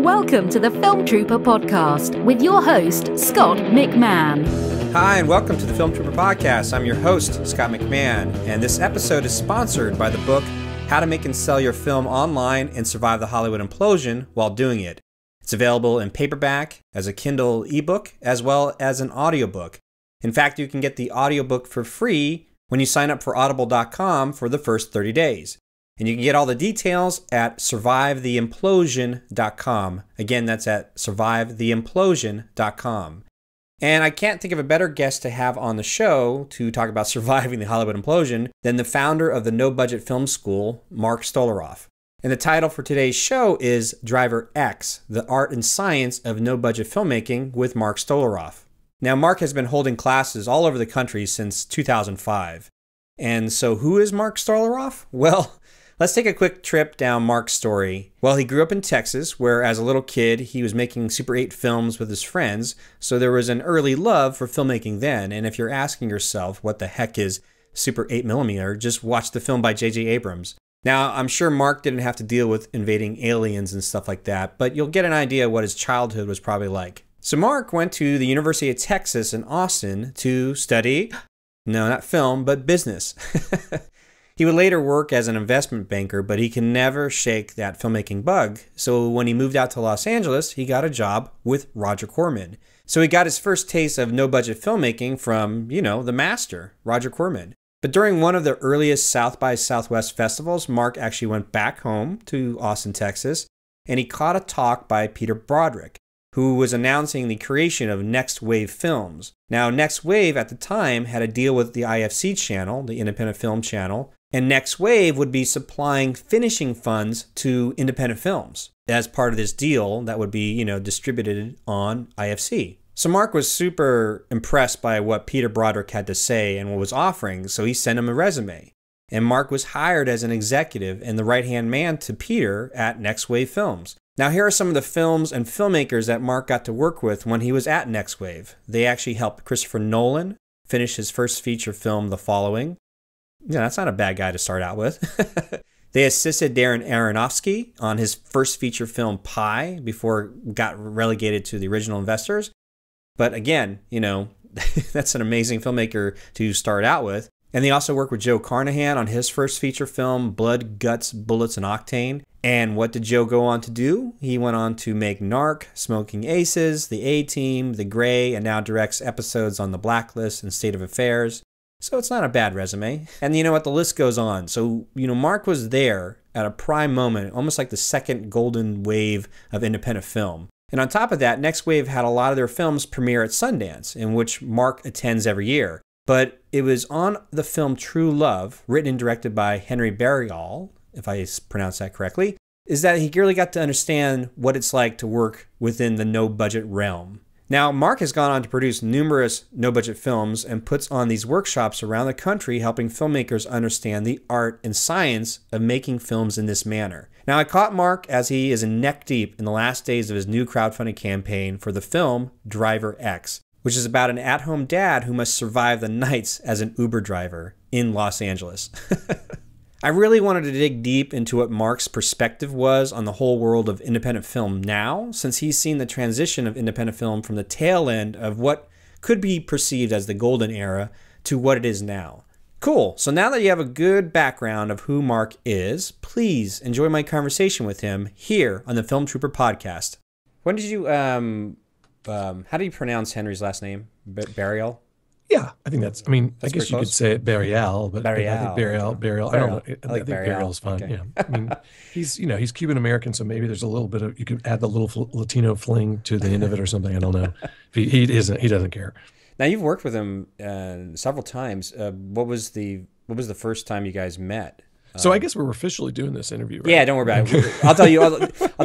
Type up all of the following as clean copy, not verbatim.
Welcome to the Film Trooper podcast with your host, Scott McMahon. Hi, and welcome to the Film Trooper podcast. I'm your host, Scott McMahon, and this episode is sponsored by the book, How to Make and Sell Your Film Online and Survive the Hollywood Implosion While Doing It. It's available in paperback, as a Kindle ebook, as well as an audiobook. In fact, you can get the audiobook for free when you sign up for audible.com for the first 30 days. And you can get all the details at survivetheimplosion.com. Again, that's at survivetheimplosion.com. And I can't think of a better guest to have on the show to talk about surviving the Hollywood implosion than the founder of the No Budget Film School, Mark Stolaroff. And the title for today's show is Driver X, The Art and Science of No Budget Filmmaking with Mark Stolaroff. Now, Mark has been holding classes all over the country since 2005. And so who is Mark Stolaroff? Well, let's take a quick trip down Mark's story. Well, he grew up in Texas, where as a little kid, he was making Super 8 films with his friends, so there was an early love for filmmaking then. And if you're asking yourself what the heck is Super 8mm, just watch the film by J.J. Abrams. Now, I'm sure Mark didn't have to deal with invading aliens and stuff like that, but you'll get an idea what his childhood was probably like. So Mark went to the University of Texas in Austin to study, no, not film, but business. He would later work as an investment banker, but he can never shake that filmmaking bug. So when he moved out to Los Angeles, he got a job with Roger Corman. So he got his first taste of no-budget filmmaking from, the master, Roger Corman. But during one of the earliest South by Southwest festivals, Mark actually went back home to Austin, Texas, and he caught a talk by Peter Broderick, who was announcing the creation of Next Wave Films. Now, Next Wave at the time had a deal with the IFC channel, the Independent Film channel, and Next Wave would be supplying finishing funds to independent films as part of this deal that would be, distributed on IFC. So Mark was super impressed by what Peter Broderick had to say and what was offering, so he sent him a resume. And Mark was hired as an executive and the right-hand man to Peter at Next Wave Films. Now, here are some of the films and filmmakers that Mark got to work with when he was at Next Wave. They actually helped Christopher Nolan finish his first feature film, The Following. Yeah, that's not a bad guy to start out with. They assisted Darren Aronofsky on his first feature film, Pi, before it got relegated to the original investors. But again, that's an amazing filmmaker to start out with. And they also worked with Joe Carnahan on his first feature film, Blood, Guts, Bullets, and Octane. And what did Joe go on to do? He went on to make Narc, Smoking Aces, The A-Team, The Grey, and now directs episodes on The Blacklist and State of Affairs. So it's not a bad resume. And you know what? The list goes on. So, Mark was there at a prime moment, almost like the second golden wave of independent film. And on top of that, Next Wave had a lot of their films premiere at Sundance, in which Mark attends every year. But it was on the film True Love, written and directed by Henry Barial, if I pronounce that correctly, is that he really got to understand what it's like to work within the no-budget realm. Now, Mark has gone on to produce numerous no-budget films and puts on these workshops around the country helping filmmakers understand the art and science of making films in this manner. Now, I caught Mark as he is neck-deep in the last days of his new crowdfunding campaign for the film Driver X, which is about an at-home dad who must survive the nights as an Uber driver in Los Angeles. I really wanted to dig deep into what Mark's perspective was on the whole world of independent film now, since he's seen the transition of independent film from the tail end of what could be perceived as the golden era to what it is now. Cool. So now that you have a good background of who Mark is, please enjoy my conversation with him here on the Film Trooper podcast. When did you, how do you pronounce Henry's last name? Barial? Yeah, I think that's guess you could say it Barial, but I think Barial. I don't know. I think Barial's fine. Okay. Yeah. He's Cuban American, so maybe there's a little bit of, you could add the little Latino fling to the end of it or something. I don't know. He doesn't care. Now you've worked with him several times. What was the first time you guys met? So I guess we're officially doing this interview, right? Yeah, don't worry about it. I'll tell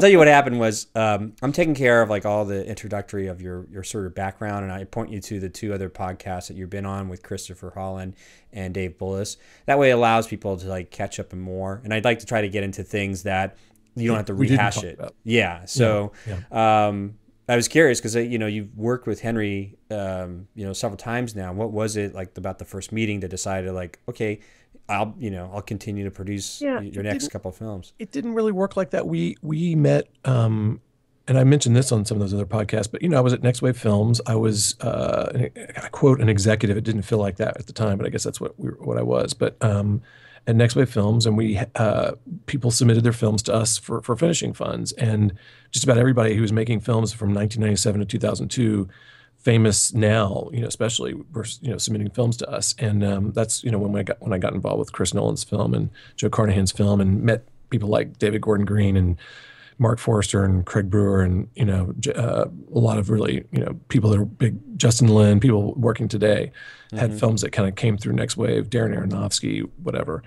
you what happened was I'm taking care of like all the introductory of your sort of background, and I point you to the two other podcasts that you've been on with Christopher Holland and Dave Bullis. That way it allows people to like catch up and more. And I'd like to try to get into things that you don't have to rehash it. Yeah. So I was curious because you've worked with Henry several times now. What was it like about the first meeting that decided like, okay, I'll continue to produce your next couple of films? It didn't really work like that. We met and I mentioned this on some of those other podcasts, but I was at Next Wave Films. I was, I quote, an executive. It didn't feel like that at the time, but I guess that's what I was. But at Next Wave Films, and we people submitted their films to us for finishing funds, and just about everybody who was making films from 1997 to 2002, famous now, especially were submitting films to us, and that's when I got involved with Chris Nolan's film and Joe Carnahan's film, and met people like David Gordon Green and Mark Forrester and Craig Brewer, and a lot of really people that are big, Justin Lin, people working today, had films that kind of came through Next Wave, Darren Aronofsky, whatever,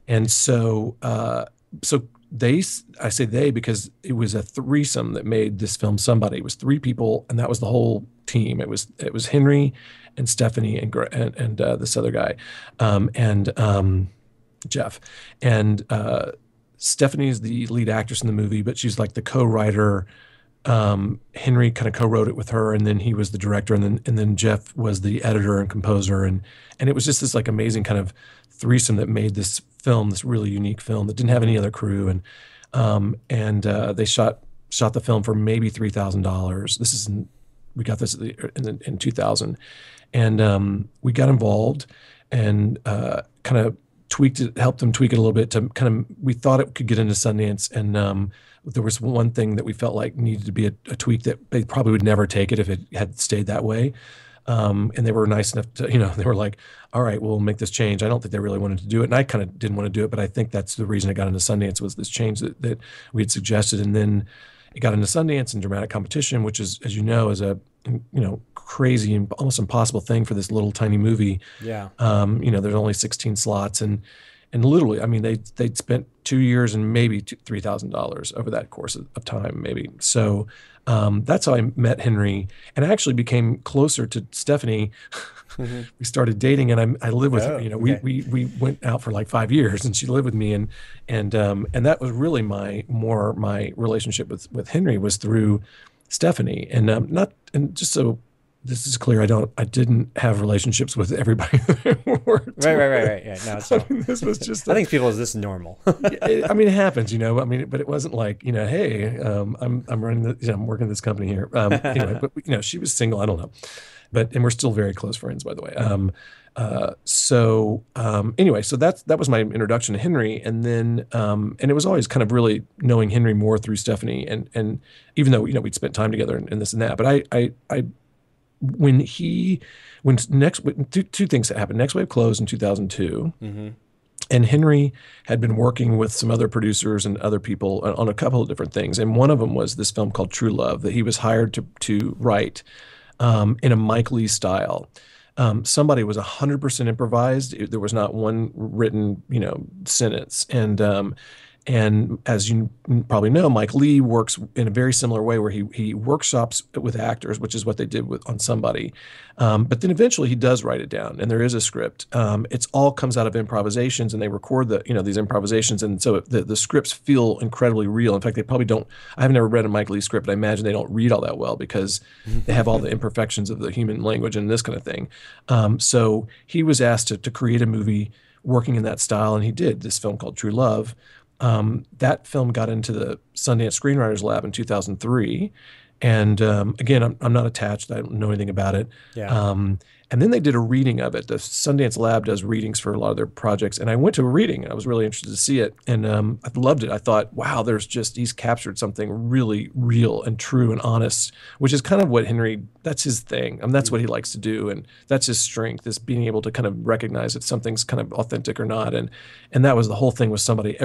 and so I say they because it was a threesome that made this film somebody. It was three people, and that was the whole team. It was Henry and Stephanie and this other guy, and Jeff, and Stephanie is the lead actress in the movie, but she's like the co-writer. Henry kind of co-wrote it with her, and then he was the director, and then Jeff was the editor and composer, and it was just this like amazing kind of threesome that made this film, this really unique film that didn't have any other crew, and they shot the film for maybe $3,000. We got this in 2000, and we got involved and kind of tweaked it, helped them tweak it a little bit to kind of, we thought it could get into Sundance, and there was one thing that we felt like needed to be a tweak that they probably would never take it if it had stayed that way. And they were nice enough to, they were like, all right, we'll make this change. I don't think they really wanted to do it. And I kind of didn't want to do it, but I think that's the reason it got into Sundance, was this change that we had suggested. And then it got into Sundance and dramatic competition, which is, as you know, is a, crazy and almost impossible thing for this little tiny movie. Yeah. There's only 16 slots, and literally, I mean, they'd spent 2 years and maybe $3,000 over that course of time, maybe. So that's how I met Henry, and I actually became closer to Stephanie. Mm-hmm. We started dating, and I lived with her. Okay. We went out for like 5 years, and she lived with me, and that was really my relationship with Henry was through Stephanie, and just so this is clear, I didn't have relationships with everybody that I worked. Right. Yeah, no, it's not. This was just. I think people is this normal. It happens, but it wasn't like, hey, I'm running I'm working this company here. Anyway, but she was single. I don't know, and we're still very close friends, by the way. Anyway, so that was my introduction to Henry, and then and it was always kind of really knowing Henry more through Stephanie, and even though we'd spent time together and this and that, but two things that happened. Next Wave closed in 2002, mm-hmm. and Henry had been working with some other producers and other people on a couple of different things, and one of them was this film called True Love that he was hired to write in a Mike Leigh style. Somebody was 100% improvised. There was not one written, sentence. And as you probably know, Mike Leigh works in a very similar way where he workshops with actors, which is what they did on Somebody. But then eventually he does write it down, and there is a script. It's all comes out of improvisations, and they record these improvisations, and so the scripts feel incredibly real. In fact, they probably don't. I've never read a Mike Leigh script, but I imagine they don't read all that well because they have all the imperfections of the human language and this kind of thing. So he was asked to create a movie working in that style, and he did this film called True Love. That film got into the Sundance Screenwriters Lab in 2003. And again, I'm not attached. I don't know anything about it. Yeah. And then they did a reading of it. The Sundance Lab does readings for a lot of their projects. And I went to a reading, and I was really interested to see it. And I loved it. I thought, wow, he's captured something really real and true and honest, which is kind of what Henry, that's his thing. That's what he likes to do. And that's his strength, is being able to kind of recognize if something's kind of authentic or not. And that was the whole thing with Somebody.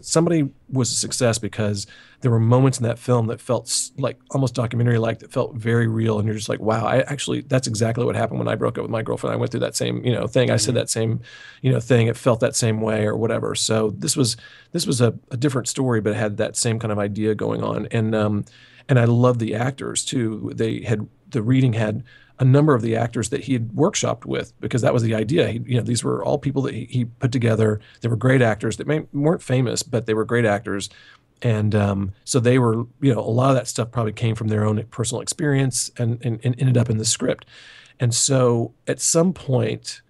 Somebody was a success because there were moments in that film that felt like almost documentary-like, that felt very real. And you're just like, wow, that's exactly what happened when I broke up with my girlfriend. I went through that same, thing. I said that same, thing. It felt that same way or whatever. So this was a different story, but it had that same kind of idea going on. And I love the actors too. The reading had a number of the actors that he had workshopped with, because that was the idea. These were all people that he put together. They were great actors that weren't famous, but they were great actors. And so they were, a lot of that stuff probably came from their own personal experience and ended up in the script. And so at some point,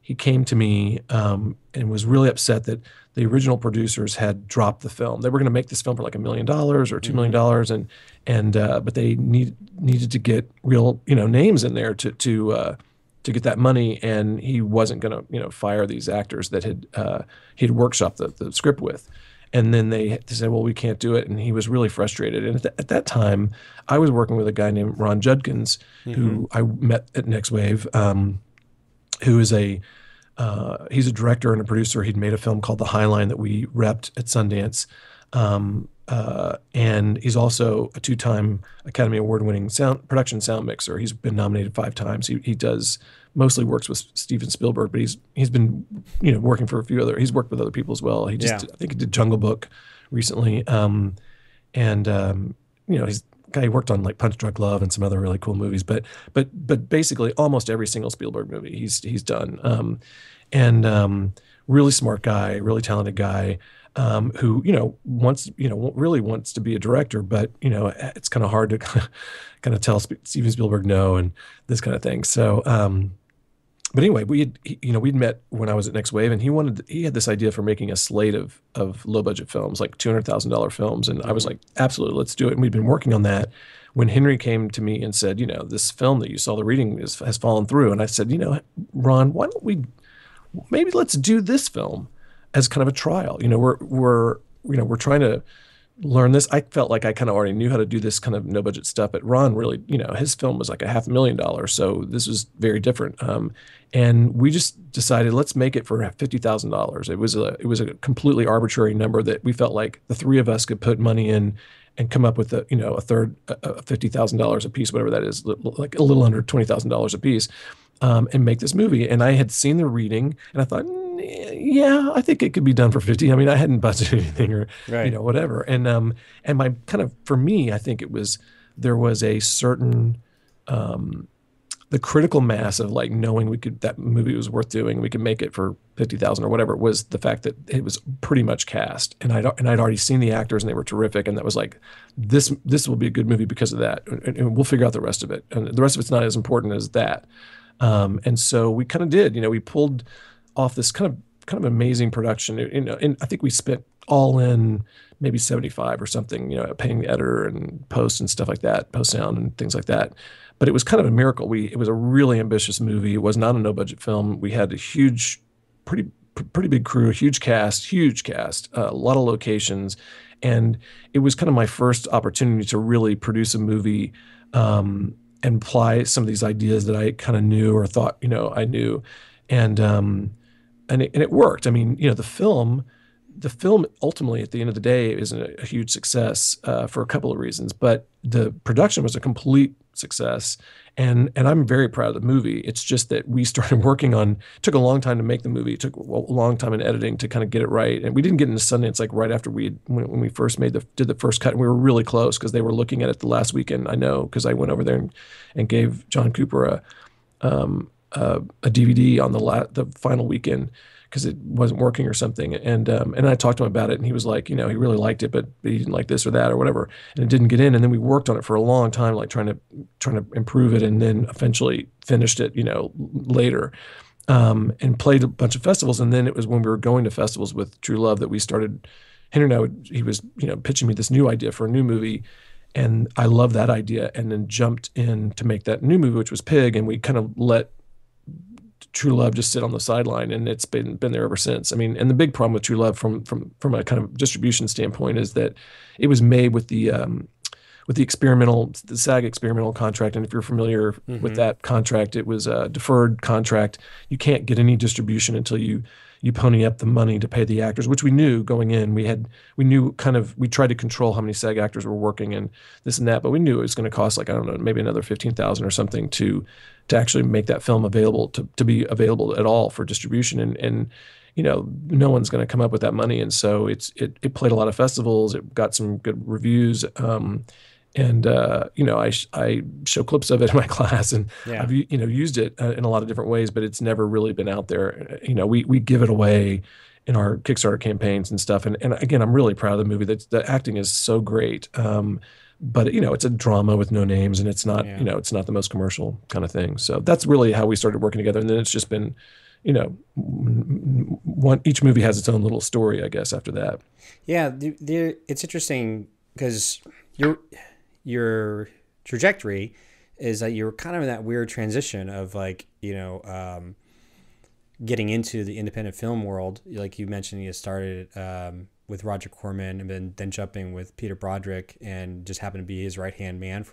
he came to me and was really upset that the original producers had dropped the film. They were going to make this film for like $1 million or $2 million, but they needed to get real names in there to get that money, and he wasn't going to fire these actors that he'd workshopped the script with. And then they said, well, we can't do it. And he was really frustrated. And at that time, I was working with a guy named Ron Judkins, who I met at Next Wave, who is he's a director and a producer. He'd made a film called The High Line that we repped at Sundance. And he's also a 2-time Academy Award-winning production sound mixer. He's been nominated 5 times. He mostly works with Steven Spielberg, but he's been working for a few other. He's worked with other people as well. I think he did Jungle Book recently, he's a guy who worked on like Punch Drunk Love and some other really cool movies. But basically almost every single Spielberg movie he's done. Really smart guy, really talented guy. Who really wants to be a director, but it's kind of hard to kind of tell Steven Spielberg no and this kind of thing. So, but anyway, we'd met when I was at Next Wave, and he had this idea for making a slate of low budget films, like $200,000 films, and I was like, absolutely, let's do it. And we'd been working on that when Henry came to me and said, this film that you saw the reading has fallen through, and I said, Ron, why don't we maybe let's do this film as kind of a trial. We're trying to learn this. I felt like I kind of already knew how to do this kind of no budget stuff, but Ron really, his film was like $500,000. So this was very different. And we just decided, let's make it for $50,000. It was a completely arbitrary number that we felt like the 3 of us could put money in and come up with a third, $50,000 a piece, whatever that is, like a little under $20,000 a piece, and make this movie. And I had seen the reading, and I thought, yeah, I think it could be done for 50. I mean, I hadn't budgeted anything or, whatever. And my kind of, for me, I think there was a certain, the critical mass of like knowing that movie was worth doing, we could make it for 50,000 or whatever, was the fact that it was pretty much cast. And I'd already seen the actors and they were terrific. And that was like, this will be a good movie because of that. And we'll figure out the rest of it. And the rest of it's not as important as that. And so we kind of did, we pulled off this kind of amazing production, and I think we spent all in maybe 75 or something, paying the editor and post and stuff like that, post sound and things like that. But it was kind of a miracle. It was a really ambitious movie. It was not a no budget film. We had a huge, pretty big crew, huge cast, a lot of locations. And it was kind of my first opportunity to really produce a movie, and apply some of these ideas that I kind of knew or thought, I knew. And it worked. I mean, the film ultimately at the end of the day isn't a huge success for a couple of reasons, but the production was a complete success. And I'm very proud of the movie. It's just that we started working it took a long time to make the movie. It took a long time in editing to kind of get it right. And we didn't get into Sundance like right after when we first did the first cut, and we were really close because they were looking at it the last weekend. I know, because I went over there and gave John Cooper a DVD on the final weekend because it wasn't working or something. And I talked to him about it, and he was like, he really liked it, but he didn't like this or that or whatever. And it didn't get in. And then we worked on it for a long time, like trying to improve it, and then eventually finished it, later, and played a bunch of festivals. And then it was when we were going to festivals with True Love that we started, Henry and I he was, pitching me this new idea for a new movie. And I loved that idea, and then jumped in to make that new movie, which was Pig. And we kind of let True Love just sit on the sideline, and it's been there ever since. I mean, and the big problem with True Love from a kind of distribution standpoint is that it was made with the SAG experimental contract. And if you're familiar with that contract, it was a deferred contract. You can't get any distribution until you pony up the money to pay the actors, which we knew going in. We tried to control how many SAG actors were working and this and that, but we knew it was going to cost like, I don't know, maybe another $15,000 or something to actually make that film available, to be available at all for distribution. And no one's going to come up with that money. And so it played a lot of festivals. It got some good reviews. I show clips of it in my class, and I've used it in a lot of different ways, but it's never really been out there. We give it away in our Kickstarter campaigns and stuff. And again, I'm really proud of the movie. The acting is so great. But it's a drama with no names, and it's not, it's not the most commercial kind of thing. So that's really how we started working together. And then it's just been, each movie has its own little story, I guess, after that. Yeah, it's interesting because your trajectory is that you're kind of in that weird transition of like, getting into the independent film world. Like you mentioned, you started with Roger Corman and then jumping with Peter Broderick and just happened to be his right-hand man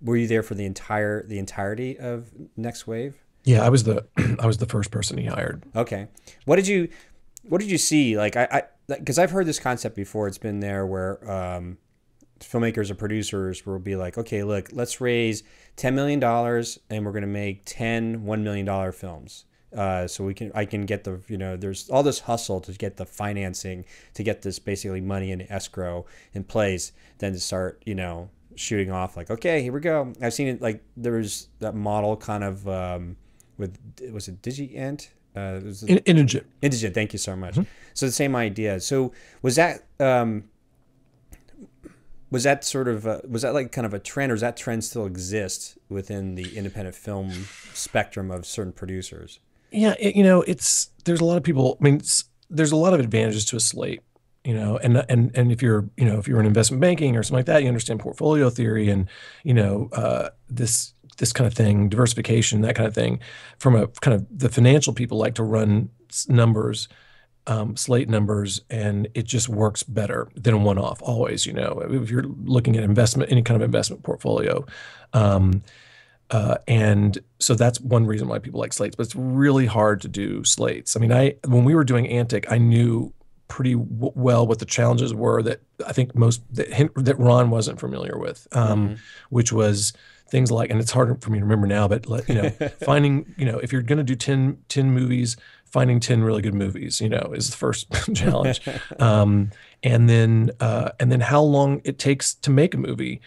were you there for the entirety of Next Wave? Yeah, I was the first person he hired. Okay. What did you see? Like because I've heard this concept before. It's been there where filmmakers or producers will be like, okay, look, let's raise $10 million and we're going to make 10 $1 million films. So I can get there's all this hustle to get the financing, to get this basically money in escrow in place, then to start, shooting off like, okay, here we go. I've seen it, like there's that model kind of with, was it DigiEnt? Indigent. Indigent, thank you so much. Mm-hmm. So the same idea. So was that sort of was that like kind of a trend, or does that trend still exist within the independent film spectrum of certain producers? Yeah, there's a lot of people. I mean, there's a lot of advantages to a slate, and if you're in investment banking or something like that, you understand portfolio theory and this kind of thing, diversification, that kind of thing. From a kind of the financial people like to run numbers, slate numbers, and it just works better than a one-off always. If you're looking at investment, any kind of investment portfolio. And so that's one reason why people like slates, but it's really hard to do slates. I mean, when we were doing Antic, I knew pretty well what the challenges were that I think that Ron wasn't familiar with, which was things like, and it's harder for me to remember now, but finding, if you're going to do 10 movies, finding 10 really good movies, is the first challenge. And then how long it takes to make a movie.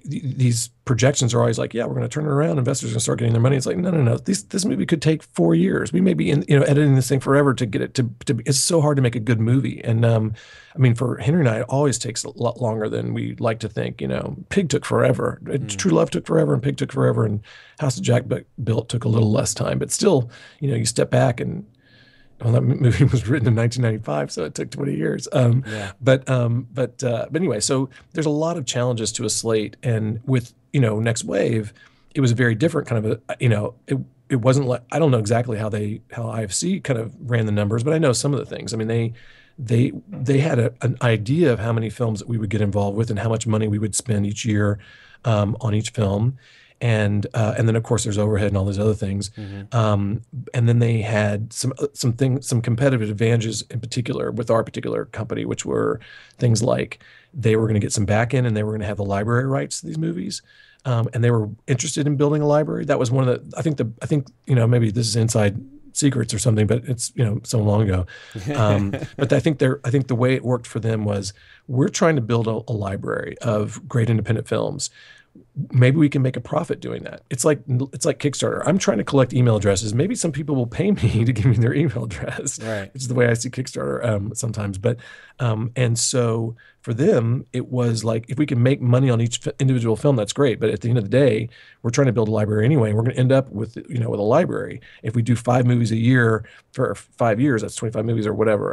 These projections are always like, yeah, we're going to turn it around. Investors are going to start getting their money. It's like, no. This movie could take 4 years. We may be editing this thing forever to get it to it's so hard to make a good movie. And I mean, for Henry and I, it always takes a lot longer than we like to think. Pig took forever. True Love took forever, and Pig took forever, and House of Jack Built took a little less time. But still, you step back and, well, that movie was written in 1995, so it took 20 years. But anyway, so there's a lot of challenges to a slate, and with Next Wave, it was a very different kind of it wasn't like, I don't know exactly how IFC kind of ran the numbers, but I know some of the things. I mean, they had an idea of how many films that we would get involved with and how much money we would spend each year on each film. And then of course there's overhead and all these other things. Mm-hmm. And then they had some competitive advantages in particular with our particular company, which were things like they were going to get some back end and they were going to have the library rights to these movies. And they were interested in building a library. That was one of the, I think maybe this is inside secrets or something, but it's, so long ago. But I think the way it worked for them was, we're trying to build a library of great independent films. Maybe we can make a profit doing that. It's like Kickstarter. I'm trying to collect email addresses. Maybe some people will pay me to give me their email address. Right. Which is the way I see Kickstarter sometimes. But and so for them, it was like, if we can make money on each individual film, that's great. But at the end of the day, we're trying to build a library anyway. And we're going to end up with with a library. If we do 5 movies a year for 5 years, that's 25 movies or whatever.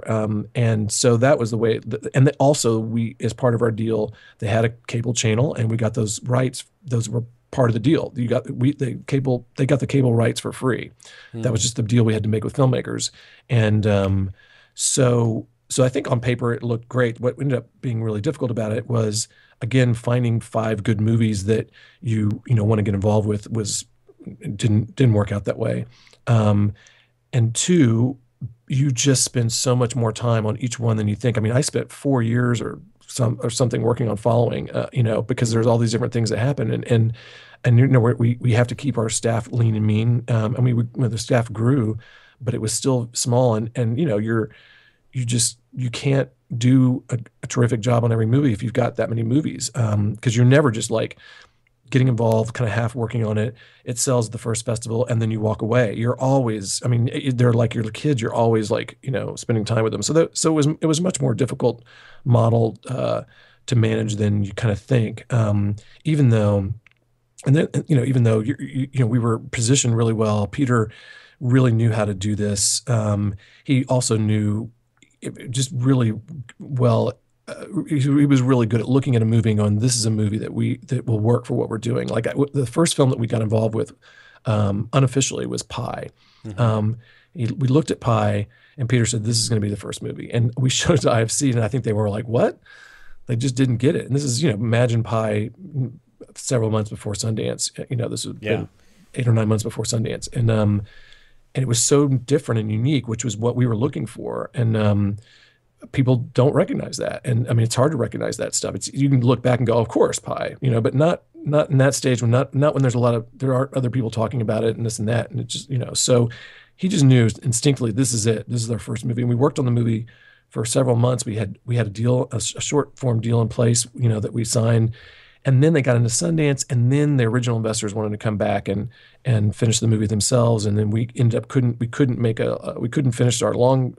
And so that was the way. And also, we, as part of our deal, they had a cable channel, and we got those rights. Those were part of the deal. They got the cable rights for free. That was just the deal we had to make with filmmakers. And so I think on paper it looked great. What ended up being really difficult about it was, again, finding 5 good movies that you want to get involved with didn't work out that way. And 2, you just spend so much more time on each one than you think. I mean, I spent 4 years or something working on following, because there's all these different things that happen, and we have to keep our staff lean and mean. I mean, the staff grew, but it was still small, and you can't do a terrific job on every movie if you've got that many movies, because you're never just like getting involved, kind of half working on it. It sells at the first festival, and then you walk away. You're always, I mean, they're like your kids. You're always like, spending time with them. So it was a much more difficult model to manage than you kind of think. Even though we were positioned really well. Peter really knew how to do this. He also knew just really well. He was really good at looking at a movie and going, this is a movie that will work for what we're doing. Like the first film that we got involved with unofficially was Pi. We looked at Pi, and Peter said, this is going to be the first movie. And we showed it to IFC, and I think they were like, what? They just didn't get it. And this is, imagine Pi several months before Sundance. This was 8 or 9 months before Sundance. And it was so different and unique, which was what we were looking for. And people don't recognize that. And I mean, it's hard to recognize that stuff. You can look back and go, of course, Pi, but not in that stage, not when there are other people talking about it and this and that. And it just, so he just knew instinctively, this is it. This is our first movie. And we worked on the movie for several months. We had a deal, a short form deal in place, that we signed. And then they got into Sundance, and then the original investors wanted to come back and finish the movie themselves. And then we ended up we couldn't finish our long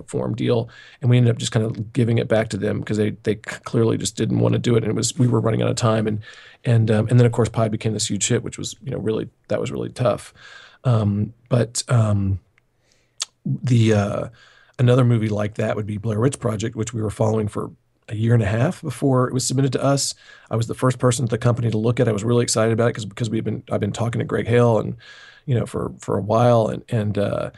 form deal, and we ended up just kind of giving it back to them because they clearly just didn't want to do it, and we were running out of time. And then of course Pi became this huge hit, which was really tough. Another movie like that would be Blair Witch Project, which we were following for a year and a half before it was submitted to us. I was the first person at the company to look at it. I was really excited about it because I've been talking to Greg Hale and for a while, and that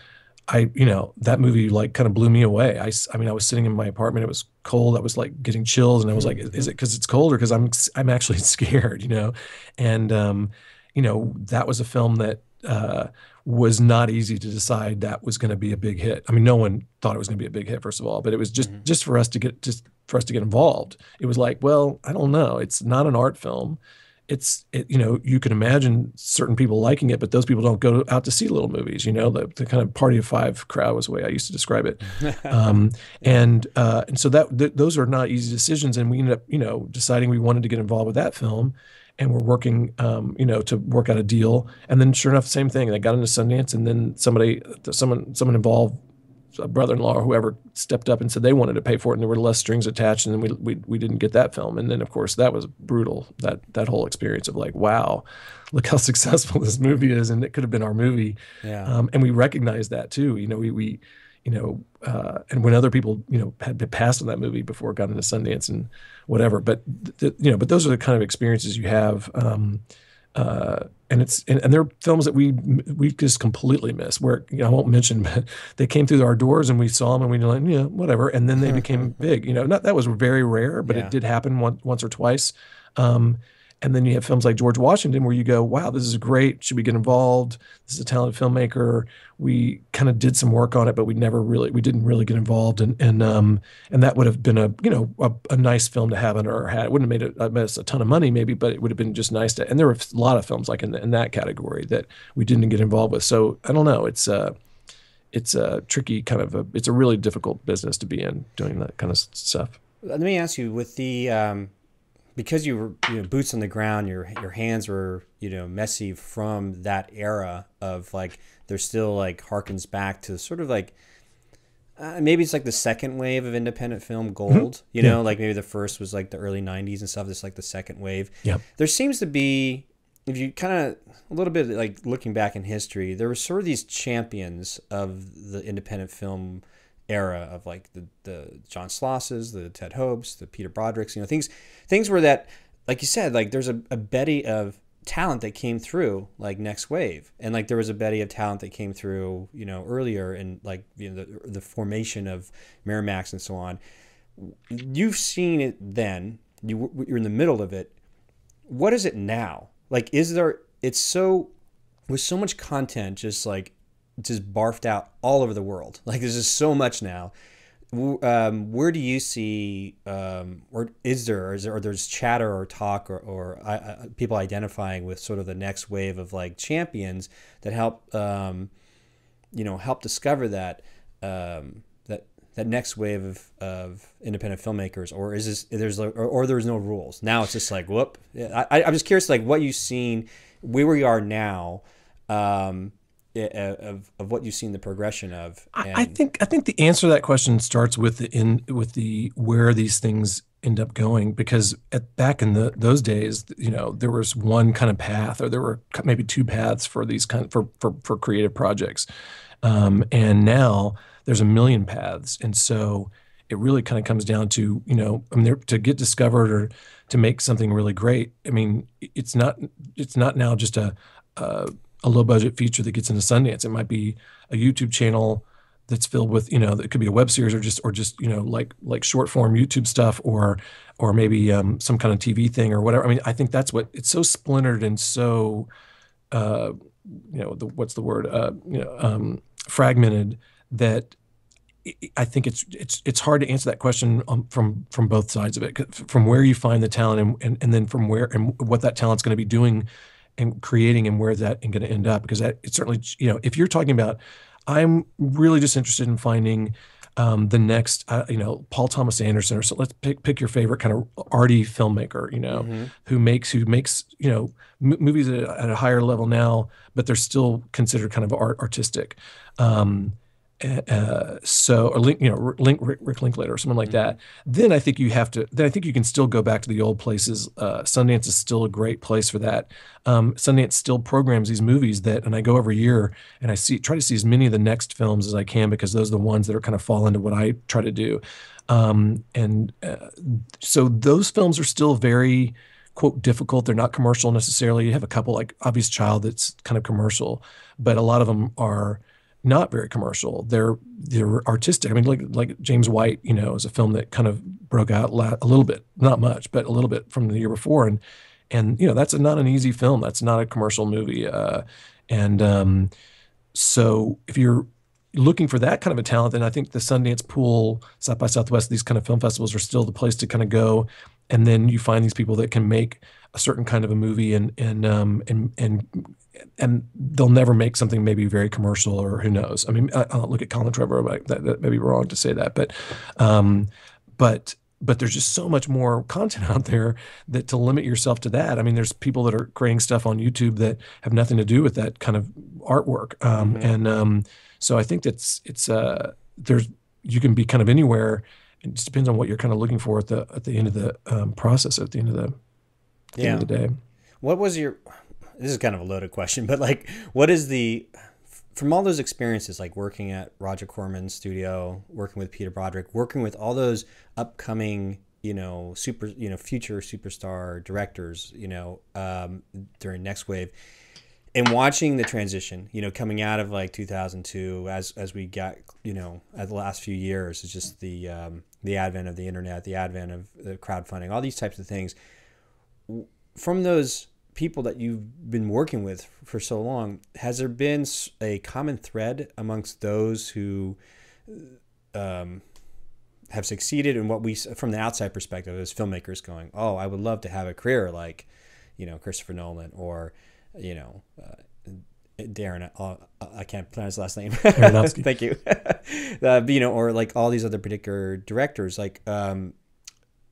movie like kind of blew me away. I mean I was sitting in my apartment. It was cold. I was like getting chills, and I was like, is it because it's cold or because I'm actually scared? And that was a film that was not easy to decide that was going to be a big hit. I mean, no one thought it was going to be a big hit, first of all, but it was just for us to get involved. It was like, well, I don't know. It's not an art film. You can imagine certain people liking it, but those people don't go out to see little movies. The kind of party of five crowd was the way I used to describe it. And so those are not easy decisions. And we ended up, deciding we wanted to get involved with that film. And we're working, to work out a deal. And then sure enough, same thing. They got into Sundance, and then someone involved, a brother-in-law or whoever, stepped up and said they wanted to pay for it, and there were less strings attached, and then we didn't get that film. And then of course that was brutal. That whole experience of like, wow, look how successful this movie is, and it could have been our movie. Yeah. And we recognized that too. And when other people, had been passed on that movie before it got into Sundance and whatever, but those are the kind of experiences you have. And they're films that we just completely miss, where, I won't mention, but they came through our doors and we saw them and we were like, yeah, whatever. And then they became big, that was very rare, but it did happen once or twice. And then you have films like George Washington, where you go, wow, this is great. Should we get involved? This is a talented filmmaker. We kind of did some work on it, but we didn't really get involved. And that would have been a nice film to have in our hat. It wouldn't have made us a ton of money maybe, but it would have been just nice to, and there were a lot of films like in that category that we didn't get involved with. So I don't know. It's a tricky it's a really difficult business to be in, doing that kind of stuff. Let me ask you, with the, because you were boots on the ground, your hands were messy from that era of like, there's still like harkens back to sort of like maybe it's like the second wave of independent film gold. Like maybe the first was like the early 90s and stuff. This like the second wave. Yeah. There seems to be, if you kind of a little bit like looking back in history, there were sort of these champions of the independent film era of like the John Slosses, the Ted Hopes, the Peter Brodricks, things where that, like you said, like there's a bevy of talent that came through like Next Wave, and like there was a bevy of talent that came through earlier in like the formation of Miramax and so on. You've seen it then. You're in the middle of it. What is it now? Like, it's so, with so much content just barfed out all over the world. Like there's just so much now. Where do you see, or there's chatter or talk or people identifying with sort of the next wave of like champions that help discover that next wave of independent filmmakers, or is there's no rules now? It's just like whoop. I'm just curious, like what you've seen, where we are now. Of what you've seen the progression of. I think the answer to that question starts with where these things end up going, because back in those days, there was one kind of path, or there were maybe two paths for these for creative projects. And now there's a million paths. And so it really kind of comes down to, to get discovered or to make something really great. I mean, it's not now just a low budget feature that gets into Sundance. It might be a YouTube channel that's filled with, it could be a web series or just like short form YouTube stuff, or maybe some kind of TV thing or whatever. I mean, I think that's what it's so splintered and so what's the word, fragmented, that I think it's hard to answer that question from both sides of it, from where you find the talent and then from where and what that talent's going to be doing and creating, and where that going to end up. Because it's certainly, if you're talking about, I'm really just interested in finding the next, Paul Thomas Anderson, or so. Let's pick your favorite kind of arty filmmaker, who makes movies at a higher level now, but they're still considered kind of artistic. Or Rick Linklater or someone like that. Then I think you can still go back to the old places. Sundance is still a great place for that. Sundance still programs these movies and I go every year and I try to see as many of the next films as I can, because those are the ones that are kind of fall into what I try to do. So those films are still very, quote, difficult. They're not commercial necessarily. You have a couple, like Obvious Child, that's kind of commercial, but a lot of them are not very commercial. They're artistic. I mean, like James White, is a film that kind of broke out a little bit, not much, but a little bit from the year before. And that's not an easy film. That's not a commercial movie. So if you're looking for that kind of a talent, then I think the Sundance Pool, South by Southwest, these kind of film festivals are still the place to kind of go. And then you find these people that can make a certain kind of a movie, and they'll never make something maybe very commercial, or who knows. I mean, I'll look at Colin Trevorrow. That may be wrong to say that, but there's just so much more content out there that to limit yourself to that. I mean, there's people that are creating stuff on YouTube that have nothing to do with that kind of artwork. So I think you can be kind of anywhere. It just depends on what you're kind of looking for at the end of the process, at the end of the day. What was this is kind of a loaded question, but like, what is from all those experiences, like working at Roger Corman's studio, working with Peter Broderick, working with all those upcoming, future superstar directors, during Next Wave, and watching the transition, coming out of like 2002, as we got, at the last few years, it's just the advent of the internet, the advent of the crowdfunding, all these types of things. From those people that you've been working with for so long, has there been a common thread amongst those who have succeeded in what we, from the outside perspective as filmmakers, going, oh, I would love to have a career like, Christopher Nolan, or, Darren, I can't pronounce his last name. Thank you. Or like all these other particular directors, like,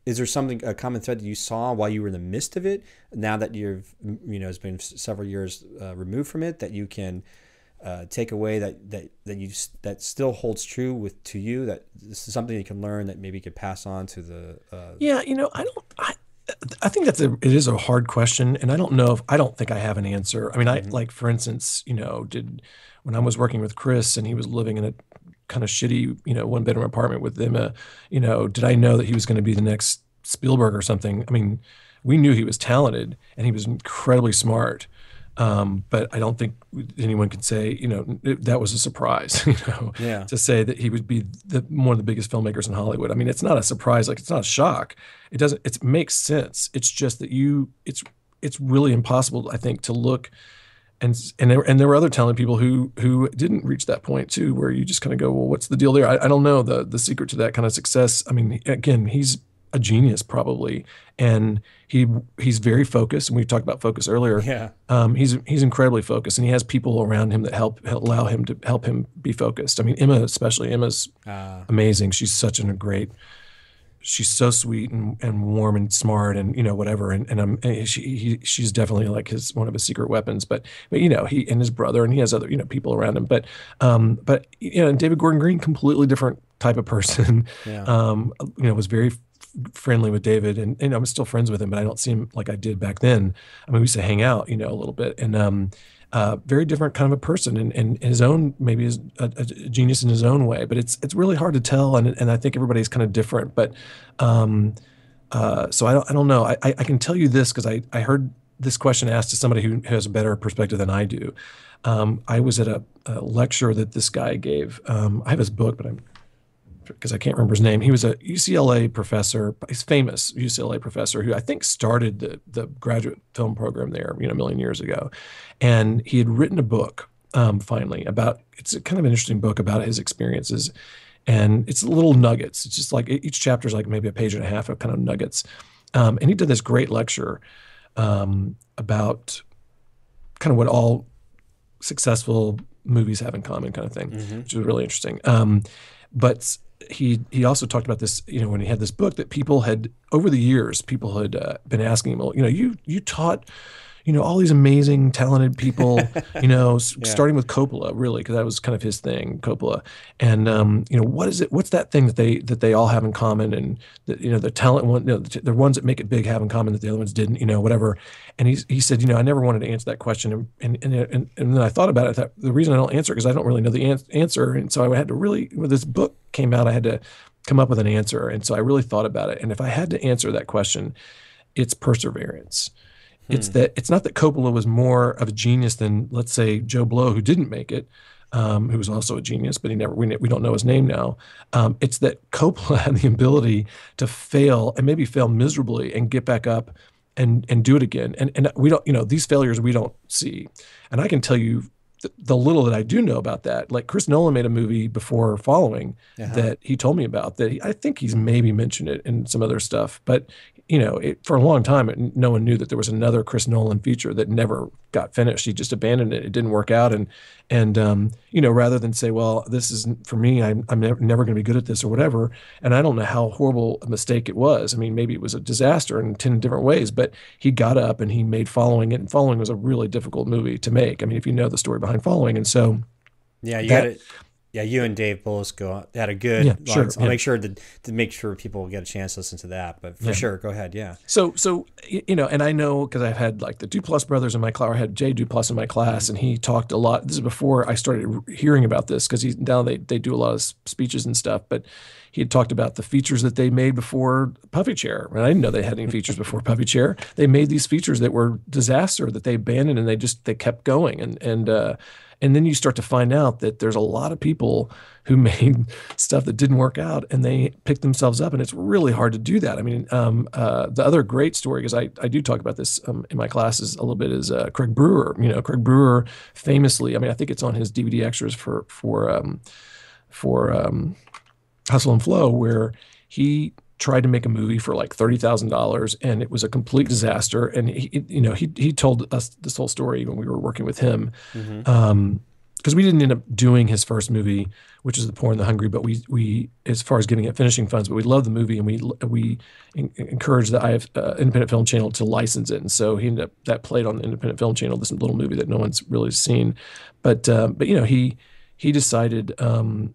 is there a common thread that you saw while you were in the midst of it, now that you've, it's been several years removed from it, that you can take away that still holds true to you, that this is something you can learn that maybe you could pass on to the I think it is a hard question, and I don't think I have an answer. I mean, like, for instance, when I was working with Chris and he was living in a kind of shitty, one bedroom apartment with Emma, did I know that he was going to be the next Spielberg or something? I mean, we knew he was talented and he was incredibly smart. But I don't think anyone could say, that was a surprise, to say that he would be one of the biggest filmmakers in Hollywood. I mean, it's not a surprise. Like, it's not a shock. It makes sense. It's just that it's really impossible, I think, to look. And there were other talented people who didn't reach that point too, where you just kind of go, well, what's the deal there? I don't know the secret to that kind of success. I mean, again, he's a genius probably, and he's very focused. And we talked about focus earlier. Yeah. He's incredibly focused, and he has people around him that help him be focused. I mean, Emma's amazing. She's she's so sweet and warm and smart and whatever, and she's definitely like one of his secret weapons. But he and his brother, and he has other people around him. But and David Gordon Green, completely different type of person. Yeah. Was very friendly with David, and I'm still friends with him, but I don't see him like I did back then. I mean, we used to hang out, a little bit, and very different kind of a person, and his own, maybe is a genius in his own way, but it's really hard to tell, and I think everybody's kind of different, but so I don't know. I can tell you this because I heard this question asked to somebody who has a better perspective than I do. I was at a lecture that this guy gave. I have his book, but because I can't remember his name. He was a UCLA professor. He's famous UCLA professor who I think started the graduate film program there, a million years ago. And he had written a book finally about, it's a kind of an interesting book about his experiences. And it's little nuggets. It's just like each chapter is like maybe a page and a half of kind of nuggets. And he did this great lecture about kind of what all successful movies have in common kind of thing, which was really interesting. But he also talked about this, when he had this book that people had, over the years, people had been asking him, well, you taught, all these amazing, talented people, starting with Coppola, really, because that was kind of his thing, Coppola. And, what is it? What's that thing that they all have in common? And, the talent one, the ones that make it big have in common that the other ones didn't, whatever. And he said, I never wanted to answer that question. And then I thought about it. I thought, the reason I don't answer it because I don't really know the answer. And so I had to really, when this book came out, I had to come up with an answer. And so I really thought about it. And if I had to answer that question, it's perseverance. It's not that Coppola was more of a genius than, let's say, Joe Blow, who didn't make it, who was also a genius, but we don't know his name now. It's that Coppola had the ability to fail and maybe fail miserably and get back up and do it again. And we don't, these failures we don't see. And I can tell you the little that I do know about that. Like Chris Nolan made a movie before Following that he told me about that. I think he's maybe mentioned it in some other stuff, but for a long time, no one knew that there was another Chris Nolan feature that never got finished. He just abandoned it. It didn't work out. And rather than say, well, this isn't for me, I'm never going to be good at this or whatever. And I don't know how horrible a mistake it was. I mean, maybe it was a disaster in 10 different ways, but he got up and he made Following it. And Following was a really difficult movie to make. I mean, if you know the story behind Following. And so, yeah, you and Dave Belusco had a good. Sure. I'll make sure to make sure people get a chance to listen to that. But for sure, go ahead. Yeah. So and I know because I've had like the Duplass brothers in my class. I had Jay Duplass in my class, and he talked a lot. This is before I started hearing about this because now they do a lot of speeches and stuff. But he had talked about the features that they made before Puffy Chair. And I didn't know they had any features before Puffy Chair. They made these features that were disaster that they abandoned, and they kept going. And then you start to find out that there's a lot of people who made stuff that didn't work out, and they picked themselves up, and it's really hard to do that. I mean, the other great story, because I do talk about this in my classes a little bit, is Craig Brewer. Craig Brewer famously, I mean, I think it's on his DVD extras for Hustle and Flow, where he tried to make a movie for like $30,000, and it was a complete disaster. And he told us this whole story when we were working with him, because we didn't end up doing his first movie, which is The Poor and the Hungry. But we as far as giving it finishing funds, but we loved the movie, and we encouraged the Independent Film Channel to license it. And so that played on the Independent Film Channel, this little movie that no one's really seen. But he decided to.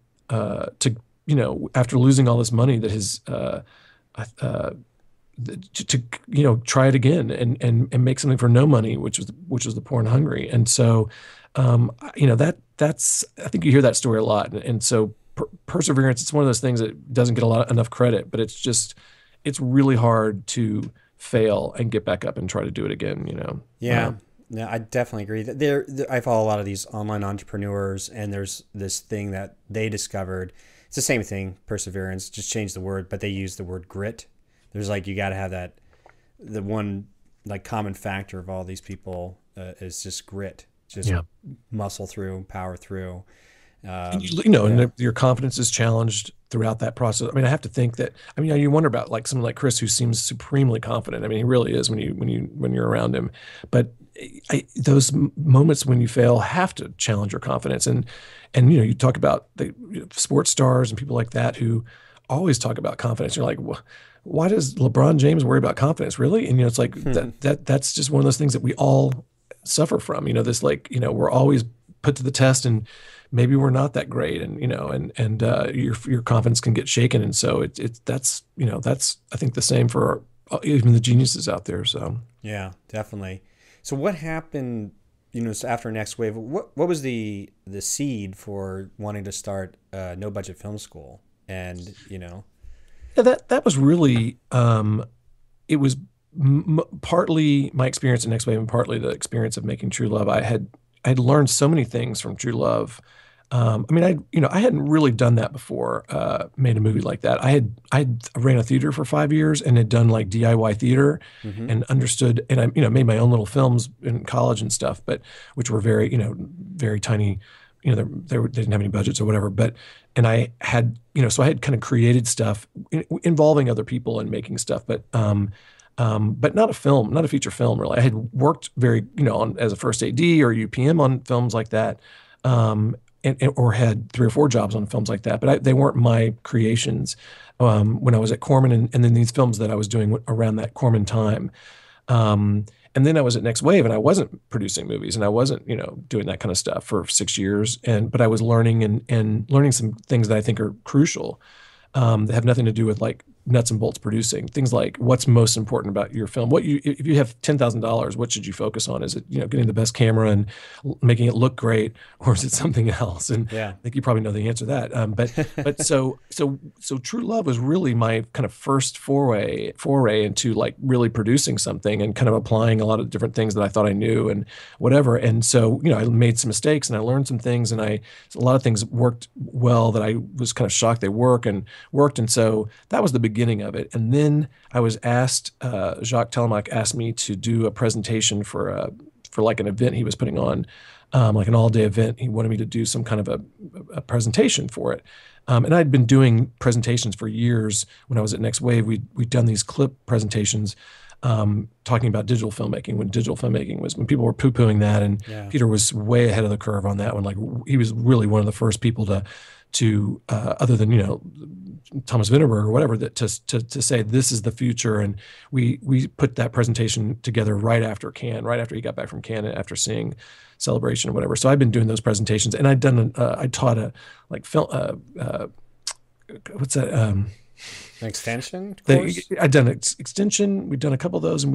After losing all this money, that his to try it again and make something for no money, which was The Poor and Hungry. And so, that's I think you hear that story a lot. And so perseverance, it's one of those things that doesn't get enough credit, but it's really hard to fail and get back up and try to do it again. Yeah. No, I definitely agree. I follow a lot of these online entrepreneurs, and there's this thing that they discovered. It's the same thing, perseverance, just change the word, but they use the word grit. There's you got to have the one common factor of all these people is just grit, just muscle through, power through. And your confidence is challenged throughout that process. I mean, I have to think that, you wonder about someone like Chris, who seems supremely confident. I mean, he really is when you're around him, but those moments when you fail have to challenge your confidence. And you talk about the sports stars and people like that who always talk about confidence. You're like, why does LeBron James worry about confidence? Really? And that's just one of those things that we all suffer from. We're always put to the test, and maybe we're not that great, and your confidence can get shaken. And so that's I think the same for even the geniuses out there. So yeah, definitely. So what happened, after Next Wave? What was the seed for wanting to start No Budget Film School? And yeah, that was really it was partly my experience in Next Wave and partly the experience of making True Love. I had learned so many things from True Love. I hadn't really done that before, made a movie like that. I ran a theater for 5 years and had done like DIY theater and understood, and I, made my own little films in college and stuff, but which were very, very tiny, they didn't have any budgets or whatever, and I had, so I had kind of created stuff involving other people and making stuff, but not a film, not a feature film really. I had worked very, as a first AD or UPM on films like that. Or had 3 or 4 jobs on films like that, but they weren't my creations when I was at Corman, and then these films that I was doing around that Corman time. And then I was at Next Wave, and I wasn't producing movies, and I wasn't, doing that kind of stuff for 6 years. But I was learning and learning some things that I think are crucial that have nothing to do with like nuts and bolts producing. Things like what's most important about your film. If you have $10,000, what should you focus on? Is it getting the best camera and making it look great, or is it something else? And I think you probably know the answer to that. But so True Love was really my kind of first foray into like really producing something and kind of applying a lot of different things that I thought I knew and whatever. And so I made some mistakes and I learned some things, and a lot of things worked well that I was kind of shocked they worked. And so that was the beginning of it. And then I was asked, Jacques Telemaque asked me to do a presentation for like an event he was putting on, like an all-day event. He wanted me to do some kind of a presentation for it. And I'd been doing presentations for years. When I was at Next Wave, we'd done these clip presentations talking about digital filmmaking, when people were poo-pooing that, and Peter was way ahead of the curve on that one. Like, he was really one of the first people to other than Thomas Vinterberg or whatever, that to say this is the future. And we put that presentation together right after Cannes, right after he got back from Cannes, after seeing Celebration or whatever. So I've been doing those presentations, and I taught a like film what's that an extension course? I'd done an extension. We'd done a couple of those, and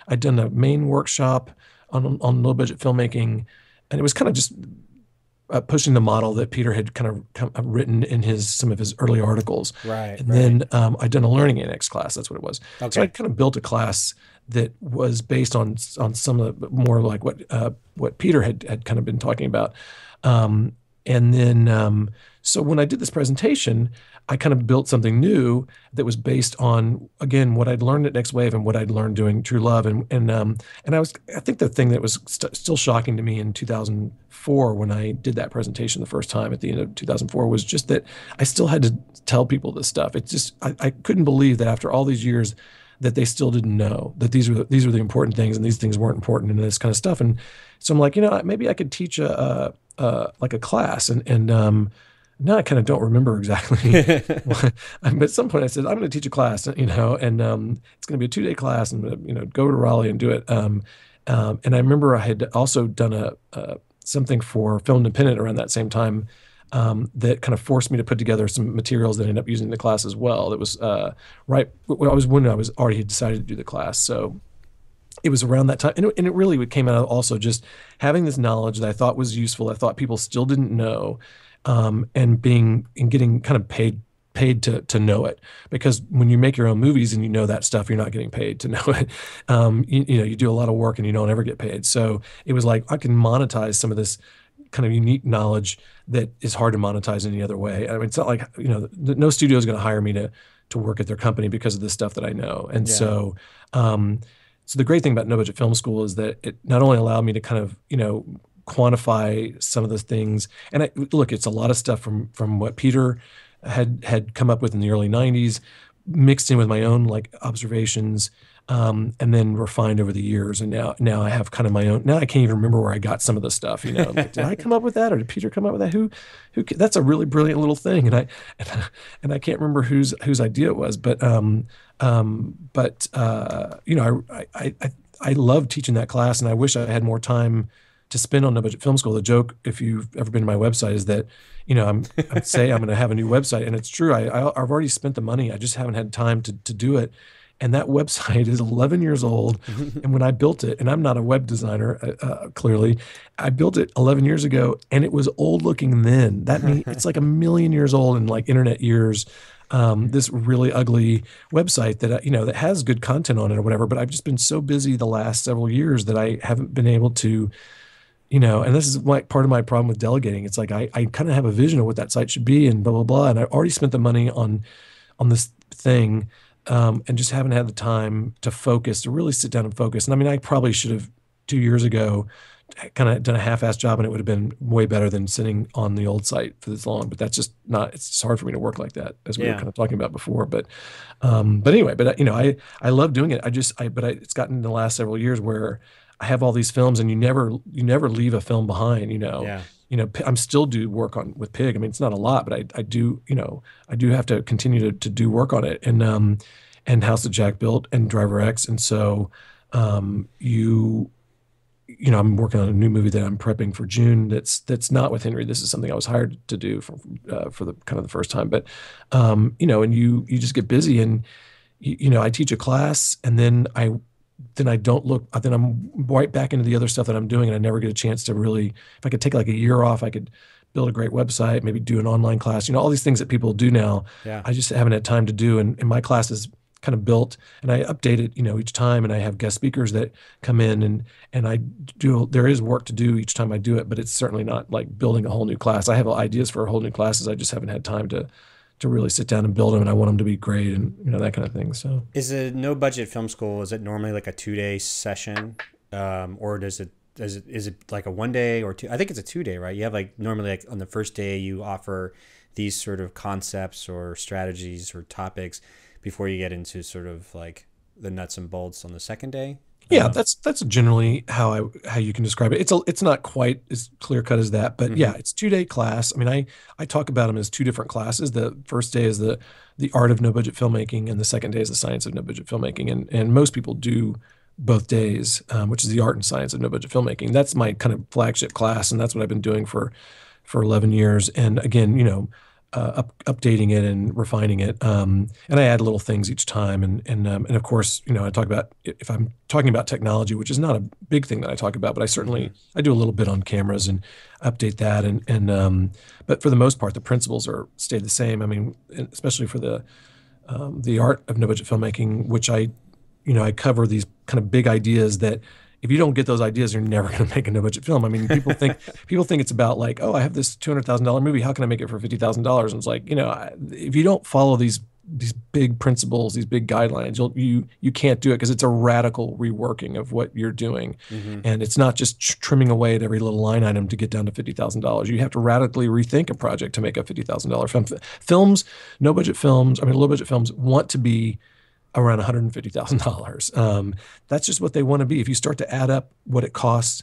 I'd done a main workshop on low budget filmmaking, and it was kind of just pushing the model that Peter had kind of written in some of his early articles. Right. And then I'd done a learning annex class. That's what it was. Okay. So I kind of built a class that was based on some of the more like what Peter had kind of been talking about. And then so when I did this presentation, I kind of built something new that was based on, again, what I'd learned at Next Wave and what I'd learned doing True Love. And I think the thing that was still shocking to me in 2004 when I did that presentation the first time at the end of 2004 was just that I still had to tell people this stuff. It's just, I couldn't believe that after all these years that they still didn't know that these were the important things and these things weren't important and this kind of stuff. And so I'm like, maybe I could teach like a class, and now I kind of don't remember exactly. But at some point I said, I'm going to teach a class, and it's going to be a 2-day class, and go to Raleigh and do it. And I remember I had also done something for Film Independent around that same time that kind of forced me to put together some materials that I ended up using in the class as well. That was when I was already decided to do the class. So it was around that time, and it really came out of also just having this knowledge that I thought was useful. I thought people still didn't know. And getting kind of paid to know it, because when you make your own movies and you know that stuff, you're not getting paid to know it. You do a lot of work and you don't ever get paid. So it was like I can monetize some of this kind of unique knowledge that is hard to monetize any other way. I mean, it's not like no studio is going to hire me to work at their company because of the stuff that I know. And so the great thing about No Budget Film School is that it not only allowed me to kind of quantify some of those things. And it's a lot of stuff from what Peter had come up with in the early 90s, mixed in with my own like observations, and then refined over the years. And now I have kind of my own. Now I can't even remember where I got some of the stuff. Like, did I come up with that, or did Peter come up with that? Who? That's a really brilliant little thing, and I can't remember whose idea it was. But I love teaching that class, and I wish I had more time to spend on No Budget Film School. The joke, if you've ever been to my website, is that, I'm say I'm going to have a new website, and it's true. I've already spent the money. I just haven't had time to do it. And that website is 11 years old. And when I built it, and I'm not a web designer, clearly, I built it 11 years ago, and it was old looking then. That means it's like a million years old in like internet years. This really ugly website that, that has good content on it or whatever, but I've just been so busy the last several years that I haven't been able to, and this is like part of my problem with delegating. It's like, I kind of have a vision of what that site should be and blah, blah, blah. And I already spent the money on this thing. And just haven't had the time to focus, to really sit down and focus. And I mean, I probably should have 2 years ago kind of done a half-assed job, and it would have been way better than sitting on the old site for this long. But that's just not, it's just hard for me to work like that, as we were kind of talking about before. But anyway, I love doing it. It's gotten in the last several years where I have all these films, and you never leave a film behind, I'm still do work with Pig. I mean, it's not a lot, but I do have to continue to do work on it, and House That Jack Built and Driver X. And so, I'm working on a new movie that I'm prepping for June. That's not with Henry. This is something I was hired to do for the kind of the first time, but, and you just get busy, and, I teach a class, and then I'm right back into the other stuff that I'm doing, and I never get a chance to really, if I could take like a year off, I could build a great website, maybe do an online class, all these things that people do now. Yeah. I just haven't had time to do. And my class is kind of built, and I update it, each time, and I have guest speakers that come in, and there is work to do each time I do it, but it's certainly not like building a whole new class. I have ideas for a whole new classes. I just haven't had time to really sit down and build them, and I want them to be great, and that kind of thing. So, is a No Budget Film School, is it normally like a 2-day session, or is it like a 1 day or two? I think it's a 2-day, right? You have like normally like on the first day you offer these sort of concepts or strategies or topics before you get into sort of like the nuts and bolts on the second day. Yeah, that's generally how you can describe it. It's not quite as clear cut as that, but yeah, it's 2-day class. I mean, I talk about them as two different classes. The first day is the art of no budget filmmaking, and the second day is the science of no budget filmmaking. And most people do both days, which is the art and science of no budget filmmaking. That's my kind of flagship class, and that's what I've been doing for 11 years. And again, updating it and refining it. And I add little things each time. And of course, I talk about, if I'm talking about technology, which is not a big thing that I talk about, but I do a little bit on cameras and update that. But for the most part, the principles stay the same. I mean, especially for the art of no budget filmmaking, which I cover these kind of big ideas that, if you don't get those ideas, you're never going to make a no budget film. I mean, people think it's about like, oh, I have this $200,000 movie. How can I make it for $50,000? And it's like, if you don't follow these big principles, these big guidelines, you can't do it, because it's a radical reworking of what you're doing. And it's not just trimming away at every little line item to get down to $50,000. You have to radically rethink a project to make a $50,000 film. Low budget films want to be around $150,000. That's just what they want to be. If you start to add up what it costs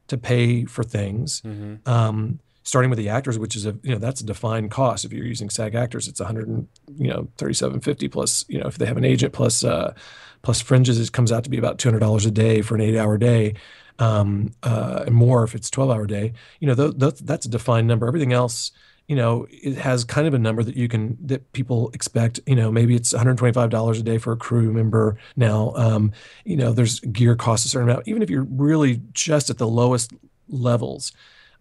to pay for things, starting with the actors, which is that's a defined cost. If you're using SAG actors, it's $137.50 plus, if they have an agent plus fringes, it comes out to be about $200 a day for an 8-hour day, and more if it's 12-hour day. That's a defined number. Everything else, it has kind of a number that people expect. Maybe it's $125 a day for a crew member now. There's gear costs a certain amount, even if you're really just at the lowest levels.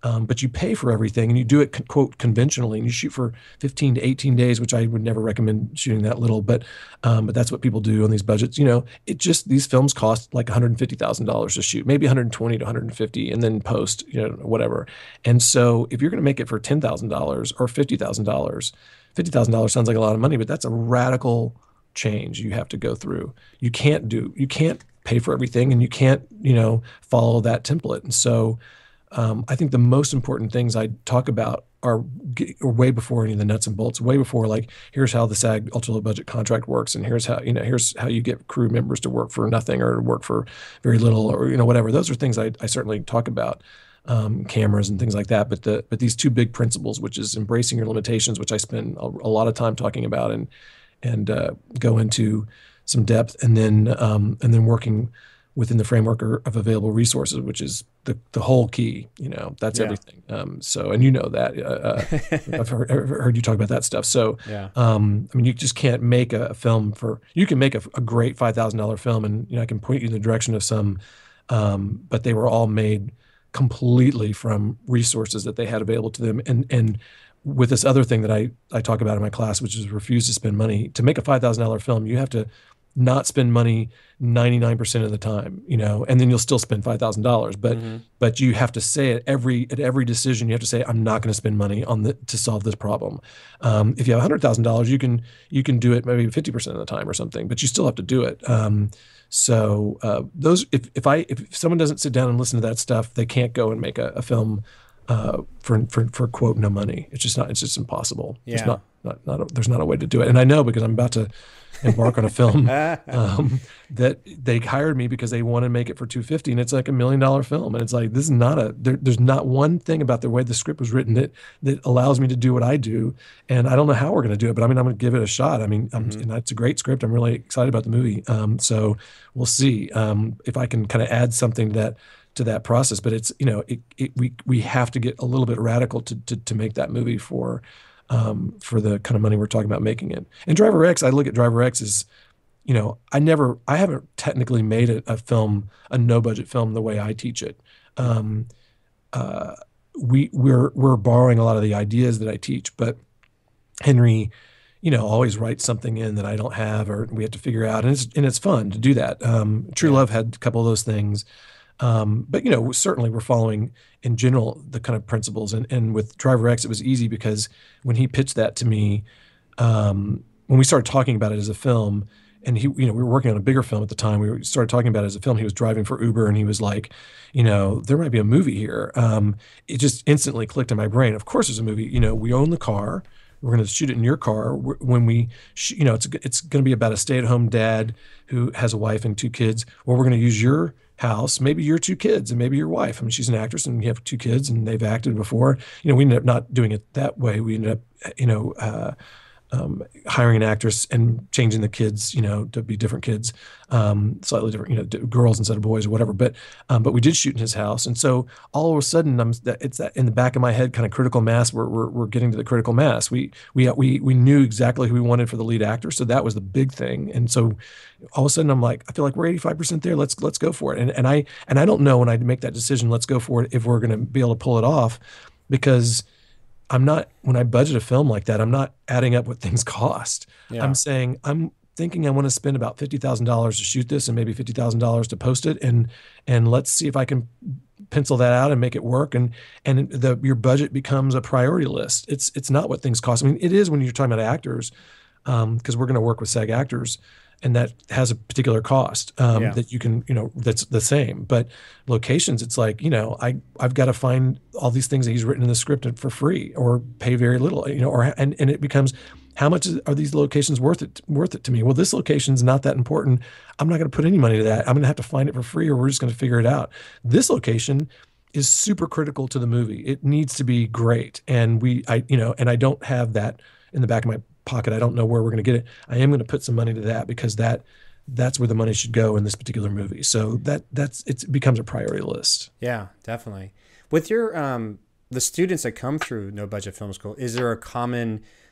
But you pay for everything, and you do it, quote, conventionally, and you shoot for 15 to 18 days, which I would never recommend shooting that little, but that's what people do on these budgets. These films cost like $150,000 to shoot, maybe $120 to $150, and then post, whatever. And so if you're going to make it for $10,000 or $50,000, $50,000 sounds like a lot of money, but that's a radical change you have to go through. You can't pay for everything, and you can't, follow that template. And so, I think the most important things I talk about are way before any of the nuts and bolts, way before like, here's how the SAG ultra low budget contract works, and here's how you get crew members to work for nothing or work for very little, or whatever. Those are things I certainly talk about, cameras and things like that. But these two big principles, which is embracing your limitations, which I spend a lot of time talking about and go into some depth, and then working within the framework of available resources, which is the whole key. That's everything. So, and that I've heard you talk about that stuff. So, I mean, you just can't make a film you can make a great $5,000 film, and I can point you in the direction of some, but they were all made completely from resources that they had available to them. And with this other thing that I talk about in my class, which is refuse to spend money. To make a $5,000 film, you have to not spend money 99% of the time, and then you'll still spend $5,000. But you have to say it at every decision. You have to say, I'm not going to spend money to solve this problem. If you have $100,000, you can do it maybe 50% of the time or something, but you still have to do it. So those, if someone doesn't sit down and listen to that stuff, they can't go and make a film for quote no money. It's just impossible. Yeah. There's not a way to do it. And I know, because I'm about to embark on a film that they hired me because they want to make it for $250, and it's like $1 million film. And it's like, this is there's not one thing about the way the script was written that allows me to do what I do. And I don't know how we're going to do it, but I mean, I'm going to give it a shot. I mean, and it's a great script. I'm really excited about the movie. So we'll see if I can kind of add something to that process. But it's, we have to get a little bit radical to make that movie for the kind of money we're talking about making it. And Driver X, I look at Driver X as, I haven't technically made a film, a no budget film, the way I teach it. We're borrowing a lot of the ideas that I teach, but Henry, always writes something in that I don't have, or we have to figure out, and it's fun to do that. True Love had a couple of those things. But certainly we're following in general the kind of principles, and with Driver X, it was easy because when he pitched that to me, when we started talking about it as a film, and we were working on a bigger film at the time, we started talking about it as a film. He was driving for Uber, and he was like, there might be a movie here. It just instantly clicked in my brain. Of course there's a movie. We own the car. We're going to shoot it in your car. When we, it's going to be about a stay-at-home dad who has a wife and 2 kids. Well, we're going to use your house, maybe your 2 kids, and maybe your wife. I mean, she's an actress, and you have 2 kids, and they've acted before. We ended up not doing it that way. We ended up, hiring an actress and changing the kids, to be different kids, slightly different, girls instead of boys or whatever. But we did shoot in his house, and so all of a sudden, it's that in the back of my head, kind of critical mass. We're getting to the critical mass. We knew exactly who we wanted for the lead actor, so that was the big thing. And so all of a sudden, I'm like, I feel like we're 85% there. Let's go for it. And I don't know when I make that decision, let's go for it, if we're going to be able to pull it off, because when I budget a film like that, I'm not adding up what things cost. Yeah. I'm thinking I want to spend about $50,000 to shoot this, and maybe $50,000 to post it. And let's see if I can pencil that out and make it work. And your budget becomes a priority list. It's not what things cost. I mean, it is when you're talking about actors, because we're going to work with SAG actors, and that has a particular cost that you can, that's the same. But locations, it's like, I've got to find all these things that he's written in the script for free, or pay very little, and it becomes, how much are these locations worth it to me? Well, this location's not that important. I'm not going to put any money to that. I'm going to have to find it for free, or we're just going to figure it out. This location is super critical to the movie. It needs to be great. And and I don't have that in the back of my pocket. I don't know where we're going to get it. I am going to put some money to that, because that's where the money should go in this particular movie. So it becomes a priority list. Yeah, definitely. With your the students that come through No Budget Film School, is there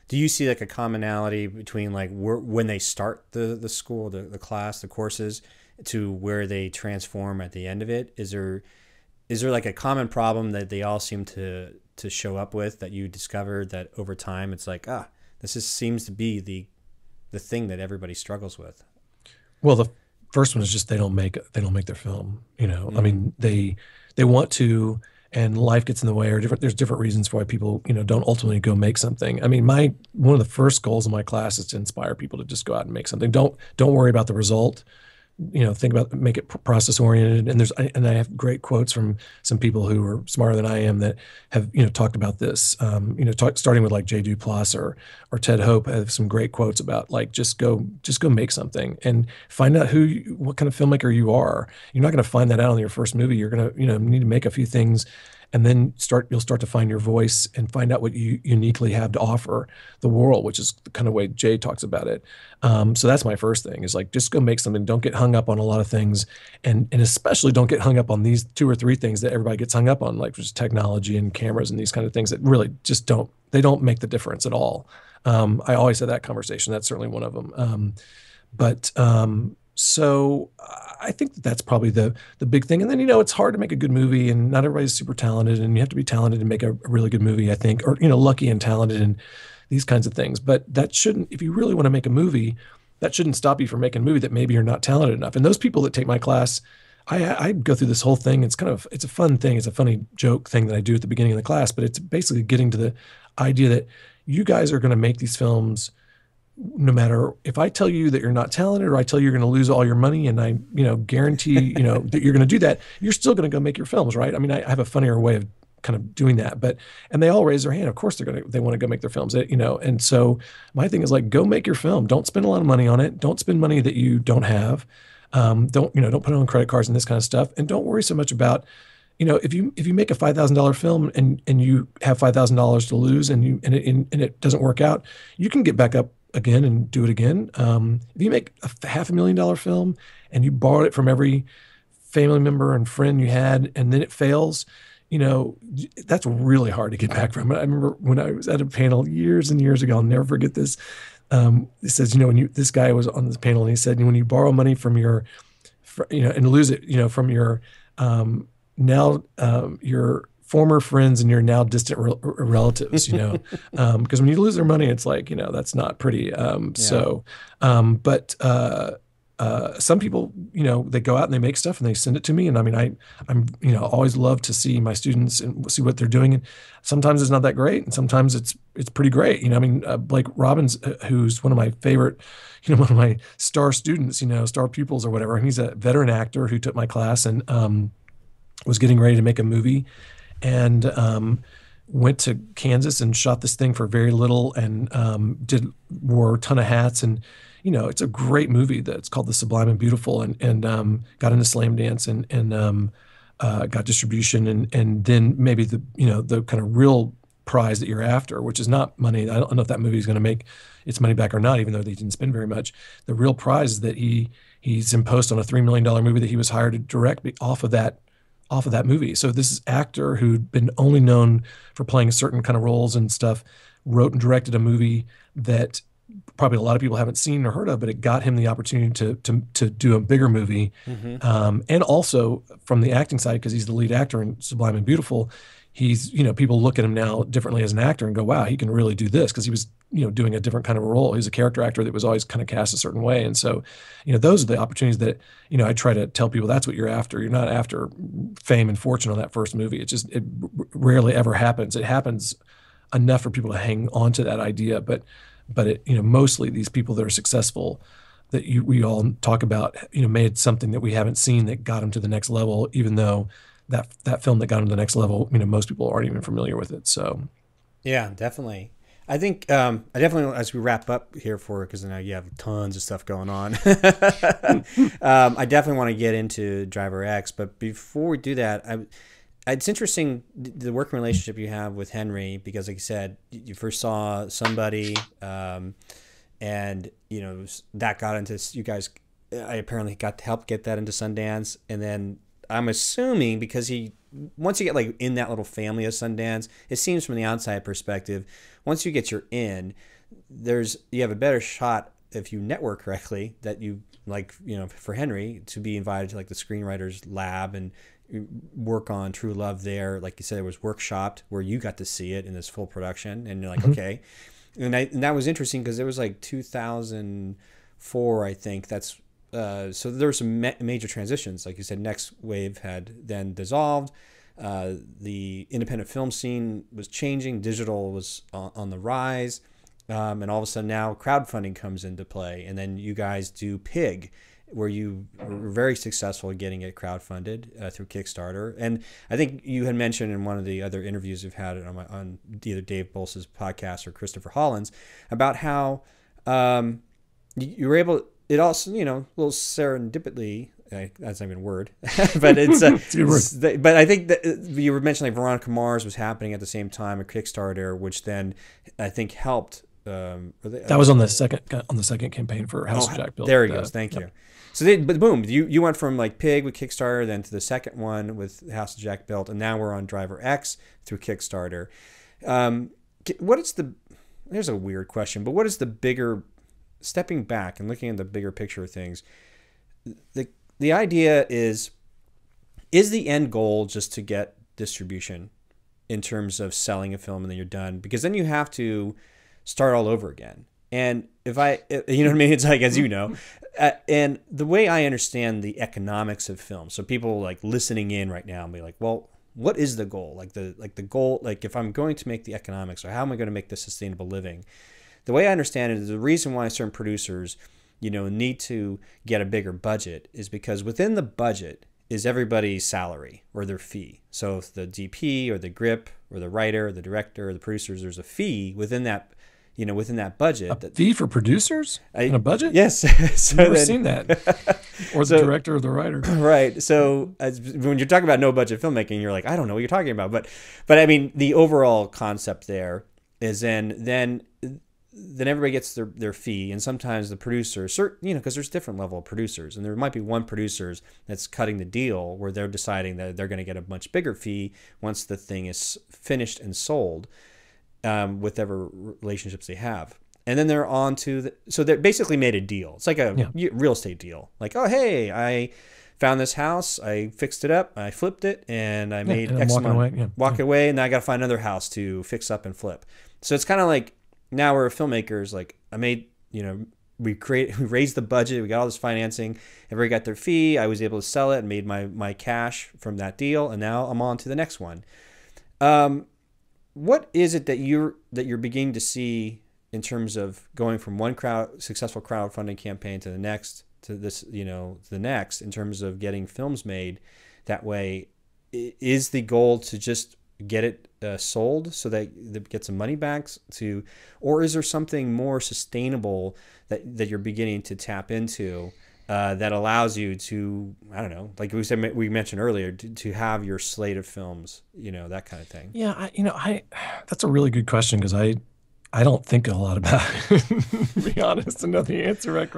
do you see like a commonality between like when they start the school, the class, the courses, to where they transform at the end of it? Is there like a common problem that they all seem to show up with, that you discovered that over time it's like, this seems to be the thing that everybody struggles with? Well, the first one is just they don't make their film. I mean, they want to, and life gets in the way, or there's different reasons for why people don't ultimately go make something. I mean, one of the first goals of my class is to inspire people to just go out and make something. Don't worry about the result. Make it process oriented. And I have great quotes from some people who are smarter than I am that have, talked about this, starting with like Jay Duplass or Ted Hope, have some great quotes about like, just go make something and find out what kind of filmmaker you are. You're not going to find that out in your first movie. You're going to, need to make a few things and then you'll start to find your voice and find out what you uniquely have to offer the world, which is the kind of way Jay talks about it. So that's my first thing, is like, just go make something. Don't get hung up on a lot of things, and especially don't get hung up on these 2 or 3 things that everybody gets hung up on, like just technology and cameras and these kind of things that really just don't make the difference at all. I always had that conversation. That's certainly one of them. So I think that's probably the big thing. And then, it's hard to make a good movie, and not everybody's super talented, and you have to be talented to make a really good movie, I think, or, lucky and talented and these kinds of things. But that shouldn't, if you really want to make a movie, that shouldn't stop you from making a movie that maybe you're not talented enough. And those people that take my class, I go through this whole thing. It's a fun thing. It's a funny joke thing that I do at the beginning of the class, but it's basically getting to the idea that you guys are going to make these films no matter if I tell you that you're not talented, or I tell you you're going to lose all your money, and I, guarantee, that you're going to do that, you're still going to go make your films, right? I mean, I have a funnier way of kind of doing that, and they all raise their hand. Of course they want to go make their films, and so my thing is like, go make your film. Don't spend a lot of money on it. Don't spend money that you don't have. Don't put it on credit cards and this kind of stuff. And don't worry so much about, if you make a $5,000 film and you have $5,000 to lose, and it doesn't work out, you can get back up again and do it again. If you make a $500,000 film and you borrow it from every family member and friend you had, and then it fails, that's really hard to get back from. I remember when I was at a panel years and years ago, I'll never forget this. It says, this guy was on this panel, and he said, when you borrow money from your, and lose it, from your, your former friends and your now distant relatives, because when you lose their money, it's like, that's not pretty. Some people, they go out and they make stuff and they send it to me. And I mean, I'm always love to see my students and see what they're doing. And sometimes it's not that great, and sometimes it's pretty great. Blake Robbins, who's one of my favorite, one of my star students, star pupils or whatever. And he's a veteran actor who took my class and was getting ready to make a movie, and went to Kansas and shot this thing for very little, and wore a ton of hats. And it's a great movie that's called The Sublime and Beautiful, and got into Slam Dance and got distribution, and then maybe the kind of real prize that you're after, which is not money. I don't know if that movie is going to make its money back or not, even though they didn't spend very much. The real prize is that he's in post on a $3 million movie that he was hired to direct off of that movie. So this is actor who'd been only known for playing certain kind of roles and stuff, wrote and directed a movie that probably a lot of people haven't seen or heard of, but it got him the opportunity to do a bigger movie. Mm-hmm. And also from the acting side, because he's the lead actor in Sublime and Beautiful, he's, people look at him now differently as an actor and go, wow, he can really do this, because he was, doing a different kind of role. He's a character actor that was always kind of cast a certain way. And so, those are the opportunities that, I try to tell people that's what you're after. You're not after fame and fortune on that first movie. It rarely ever happens. It happens enough for people to hang on to that idea. But it, mostly these people that are successful that we all talk about, made something that we haven't seen that got them to the next level, even though that film that got them to the next level, most people aren't even familiar with it. So, yeah, definitely. I think I definitely, as we wrap up here because now you have tons of stuff going on, I definitely want to get into Driver X. But before we do that, it's interesting the working relationship you have with Henry, because like you said, you first saw somebody, and that got into you guys. I apparently got to help get that into Sundance, and then I'm assuming because once you get like in that little family of Sundance, it seems from the outside perspective, once you get your in, you have a better shot if you network correctly that you like, for Henry to be invited to like the screenwriters lab and work on True Love there. Like you said, it was workshopped where you got to see it in this full production, and you're like, mm-hmm. Okay. And that was interesting because it was like 2004, I think. That's so there were some major transitions. Like you said, Next Wave had then dissolved. The independent film scene was changing. Digital was on the rise. And all of a sudden now crowdfunding comes into play. And then you guys do Pig, where you were very successful at getting it crowdfunded through Kickstarter. And I think you had mentioned in one of the other interviews we've had on either Dave Bols's podcast or Christopher Holland's about how you were able. It also, a little serendipitously, that's not even a word, but it's a good word. But I think that you were mentioning like Veronica Mars was happening at the same time, a Kickstarter, which then I think helped. That was on the second campaign for House of Jack Built. There he goes. Thank you. So but boom, you went from like Pig with Kickstarter, then to the second one with House of Jack Built, and now we're on Driver X through Kickstarter. There's a weird question, but what is the bigger, stepping back and looking at the bigger picture of things, the idea is the end goal just to get distribution in terms of selling a film and then you're done? Because then you have to start all over again. And you know what I mean? It's like, as you know, and the way I understand the economics of film, so people like listening in right now and be like, well, what is the goal? Like the goal, like if I'm going to make the economics, or how am I going to make this sustainable living? The way I understand it is the reason why certain producers, need to get a bigger budget is because within the budget is everybody's salary or their fee. So if the DP or the grip or the writer, or the director, or the producers, there's a fee within that, within that budget. A fee for producers in a budget? Yes. So I've never seen that. Or the director or the writer. Right. So when you're talking about no budget filmmaking, you're like, I don't know what you're talking about. But I mean, the overall concept there is then everybody gets their fee, and sometimes the producer, because there's different level of producers, and there might be one producer that's cutting the deal where they're deciding that they're going to get a much bigger fee once the thing is finished and sold, with whatever relationships they have. And then they're on to so they basically made a deal. It's like a real estate deal. Like, oh, hey, I found this house, I fixed it up, I flipped it, and I made X amount. Walk away, and now I got to find another house to fix up and flip. So it's kind of like, now we're filmmakers. Like I made, we raised the budget, we got all this financing, everybody got their fee. I was able to sell it and made my cash from that deal, and now I'm on to the next one. What is it that you're beginning to see in terms of going from one successful crowdfunding campaign to the next, to this, the next, in terms of getting films made that way? Is the goal to just get it sold so that they get some money back or is there something more sustainable that you're beginning to tap into that allows you to, I don't know, like we mentioned earlier, to have your slate of films, that kind of thing? Yeah, that's a really good question, because I don't think a lot about it, to be honest, and know the answer. I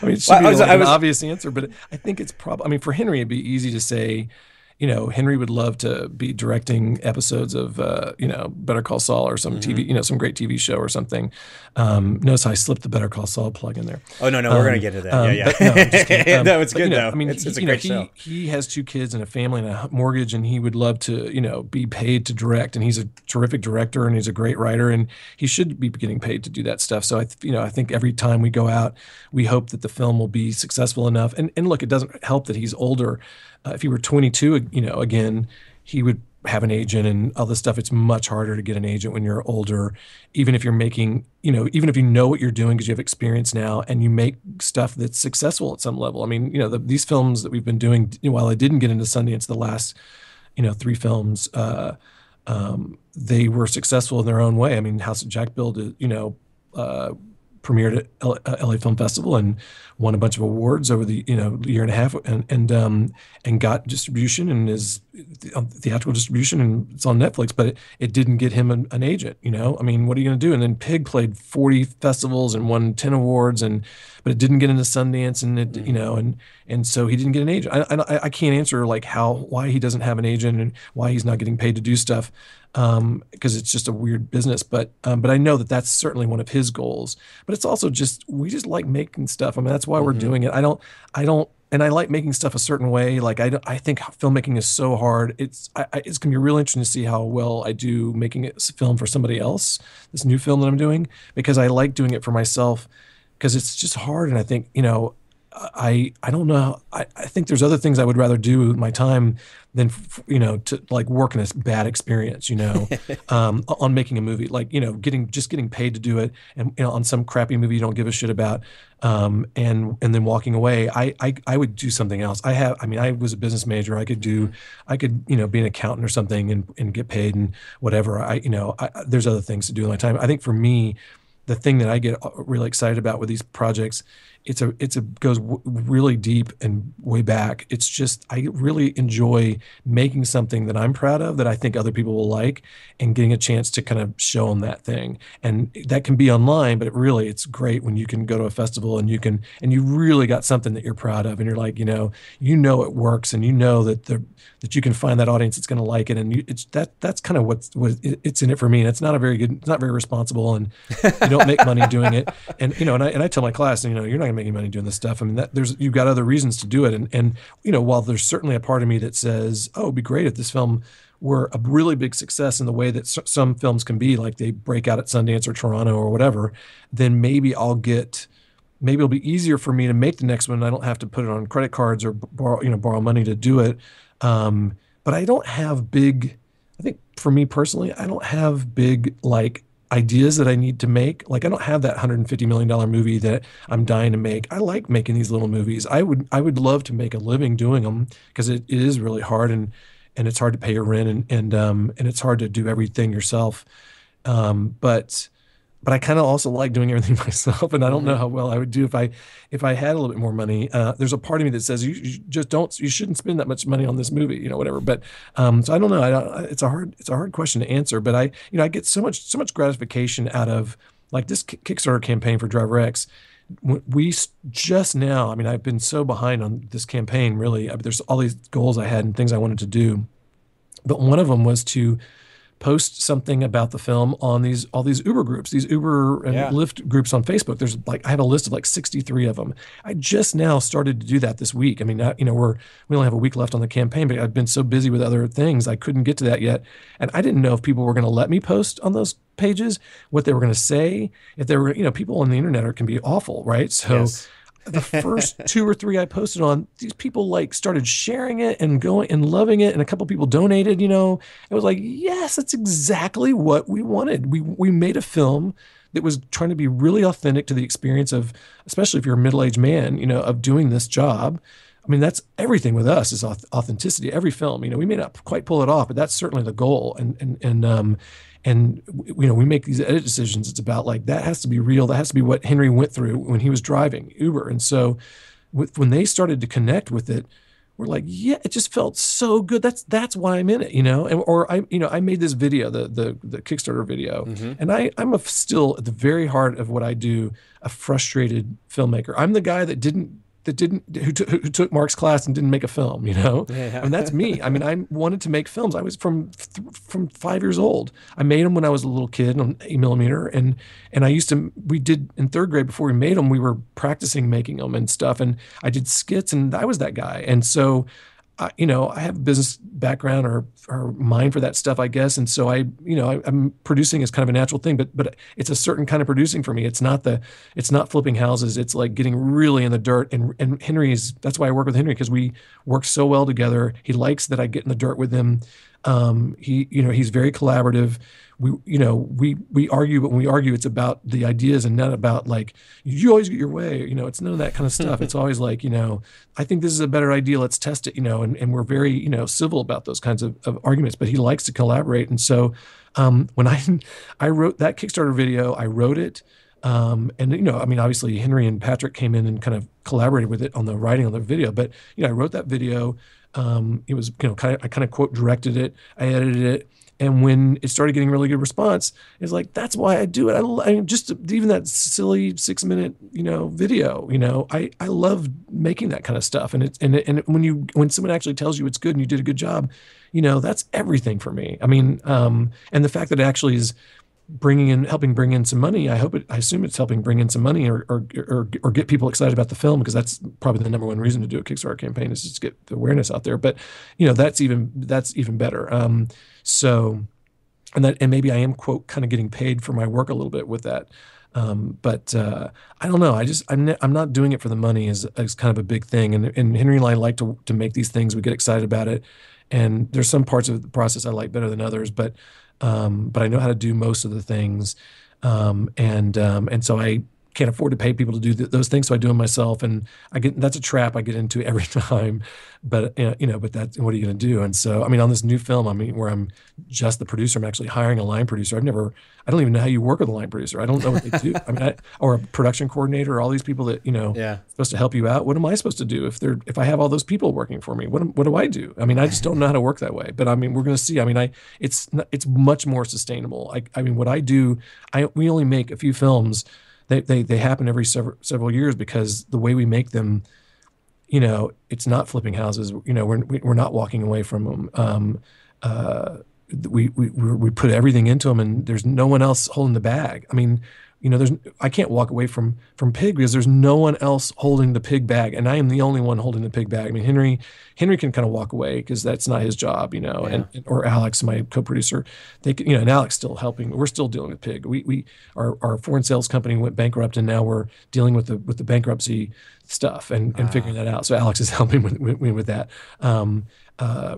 mean, it should be an obvious answer, but I think it's probably, for Henry, it'd be easy to say, Henry would love to be directing episodes of, Better Call Saul or some TV, some great TV show or something. Notice I slipped the Better Call Saul plug in there. Oh, no, we're going to get to that. Yeah. No, I'm just kidding. No, it's good, though. I mean, it's a great show. He has 2 kids and a family and a mortgage, and he would love to, be paid to direct. And he's a terrific director, and he's a great writer, and he should be getting paid to do that stuff. So, I think every time we go out, we hope that the film will be successful enough. And look, it doesn't help that he's older. If he were 22, again, he would have an agent and all this stuff. It's much harder to get an agent when you're older, even if you're making, even if you know what you're doing because you have experience now and you make stuff that's successful at some level. I mean, these films that we've been doing, while I didn't get into Sundance, the last, 3 films, they were successful in their own way. I mean, House of Jack Built, premiered at LA Film Festival and won a bunch of awards over the year and a half, and got distribution and is theatrical distribution, and it's on Netflix. But it didn't get him an agent. I mean, what are you going to do? And then Pig played 40 festivals and won 10 awards, but it didn't get into Sundance, and it and so he didn't get an agent. I can't answer like why he doesn't have an agent and why he's not getting paid to do stuff, because it's just a weird business. But I know that that's certainly one of his goals. But it's also we just like making stuff. I mean, that's why we're doing it. I don't, and I like making stuff a certain way. Like I think filmmaking is so hard. It's gonna be real interesting to see how well I do making a film for somebody else. This new film that I'm doing, because I like doing it for myself, because it's just hard. And I think I don't know. I think there's other things I would rather do with my time than to like work in a bad experience, on making a movie, like getting paid to do it, and on some crappy movie you don't give a shit about, and then walking away. I would do something else. I was a business major. I could be an accountant or something and get paid and whatever. There's other things to do in my time. I think for me, the thing that I get really excited about with these projects it's a goes really deep and way back. It's just, I really enjoy making something that I'm proud of, that I think other people will like, and getting a chance to kind of show them that thing. And that can be online, but it's great when you can go to a festival and you really got something that you're proud of, and you're like, it works, and that you can find that audience that's going to like it. And that's kind of what it's in it for me. And it's not very responsible, and you don't make money doing it. And, and I tell my class, you're not going to make any money doing this stuff. I mean, you've got other reasons to do it. And while there's certainly a part of me that says, oh, it'd be great if this film were a really big success in the way that some films can be, like they break out at Sundance or Toronto or whatever, then maybe it'll be easier for me to make the next one. I don't have to put it on credit cards or borrow money to do it. But I don't have I think for me personally, I don't have big like ideas that I need to make. Like, I don't have that $150 million movie that I'm dying to make. I like making these little movies. I would love to make a living doing them, because it is really hard, and it's hard to pay your rent, and it's hard to do everything yourself. But I kind of also like doing everything myself, and I don't know how well I would do if I had a little bit more money. There's a part of me that says you shouldn't spend that much money on this movie, whatever. But so I don't know. It's a hard question to answer. But I get so much gratification out of like this Kickstarter campaign for Driver X. We just now, I've been so behind on this campaign. Really, there's all these goals I had and things I wanted to do, but one of them was to post something about the film on all these Uber groups, these Uber and Lyft groups on Facebook. There's I have a list of like 63 of them. I just now started to do that this week. We only have a week left on the campaign, but I've been so busy with other things, I couldn't get to that yet. And I didn't know if people were going to let me post on those pages, what they were going to say, if they were, people on the internet can be awful, right? So the first 2 or 3 I posted on, these people started sharing it and going and loving it, and a couple people donated. It was like, yes, that's exactly what we wanted. We made a film that was trying to be really authentic to the experience of, especially if you're a middle-aged man, of doing this job. That's everything with us is authenticity. Every film, we may not quite pull it off, but that's certainly the goal. And we make these edit decisions. It's about that has to be real. That has to be what Henry went through when he was driving Uber. And so when they started to connect with it, we're like, yeah, it just felt so good. That's why I'm in it, I made this video, the Kickstarter video, and I'm still at the very heart of what I do, a frustrated filmmaker. I'm the guy who took Mark's class and didn't make a film, that's me. I wanted to make films. I was from 5 years old. I made them when I was a little kid on 8mm, and we did in 3rd grade, before we made them, we were practicing making them and stuff, and I did skits, and I was that guy. And so I have a business background or mind for that stuff, I guess. And so I'm producing is kind of a natural thing, but it's a certain kind of producing for me. It's not flipping houses. It's like getting really in the dirt. And that's why I work with Henry, because we work so well together. He likes that I get in the dirt with him. He's very collaborative. We argue, but when we argue, it's about the ideas and not about you always get your way. It's none of that kind of stuff. It's always I think this is a better idea. Let's test it. And we're very, civil about those kinds of arguments. But he likes to collaborate. And so when I wrote that Kickstarter video, I wrote it. Obviously Henry and Patrick came in and kind of collaborated with it on the writing on the video. But I wrote that video. It was I kind of quote directed it. I edited it. And when it started getting really good response, it's that's why I do it. Just even that silly 6-minute, video, I love making that kind of stuff. And when someone actually tells you it's good and you did a good job, that's everything for me. And the fact that it actually is helping bring in some money. I assume it's helping bring in some money or get people excited about the film, because that's probably the number one reason to do a Kickstarter campaign, is just to get the awareness out there. But that's even better. And maybe I am, quote, kind of getting paid for my work a little bit with that. But I don't know. I'm not doing it for the money is kind of a big thing. And Henry and I like to make these things. We get excited about it. And there's some parts of the process I like better than others, but I know how to do most of the things. And so I can't afford to pay people to do those things, so I do them myself, and that's a trap I get into every time. But but that's, what are you going to do? And so, I mean, on this new film, where I'm just the producer, I'm actually hiring a line producer. I don't even know how you work with a line producer. I don't know what they do. Or a production coordinator, all these people that supposed to help you out. What am I supposed to do if I have all those people working for me? What do I do? I just don't know how to work that way. But we're going to see. It's much more sustainable. What I do, we only make a few films. They happen every several years, because the way we make them, it's not flipping houses. We're not walking away from them. We put everything into them, and there's no one else holding the bag. I can't walk away from Pig, because there's no one else holding the Pig bag, and I am the only one holding the Pig bag. Henry can kind of walk away because that's not his job, or Alex, my co-producer, and Alex still helping. We're still dealing with Pig. Our foreign sales company went bankrupt, and now we're dealing with the bankruptcy stuff and figuring that out. So Alex is helping with that.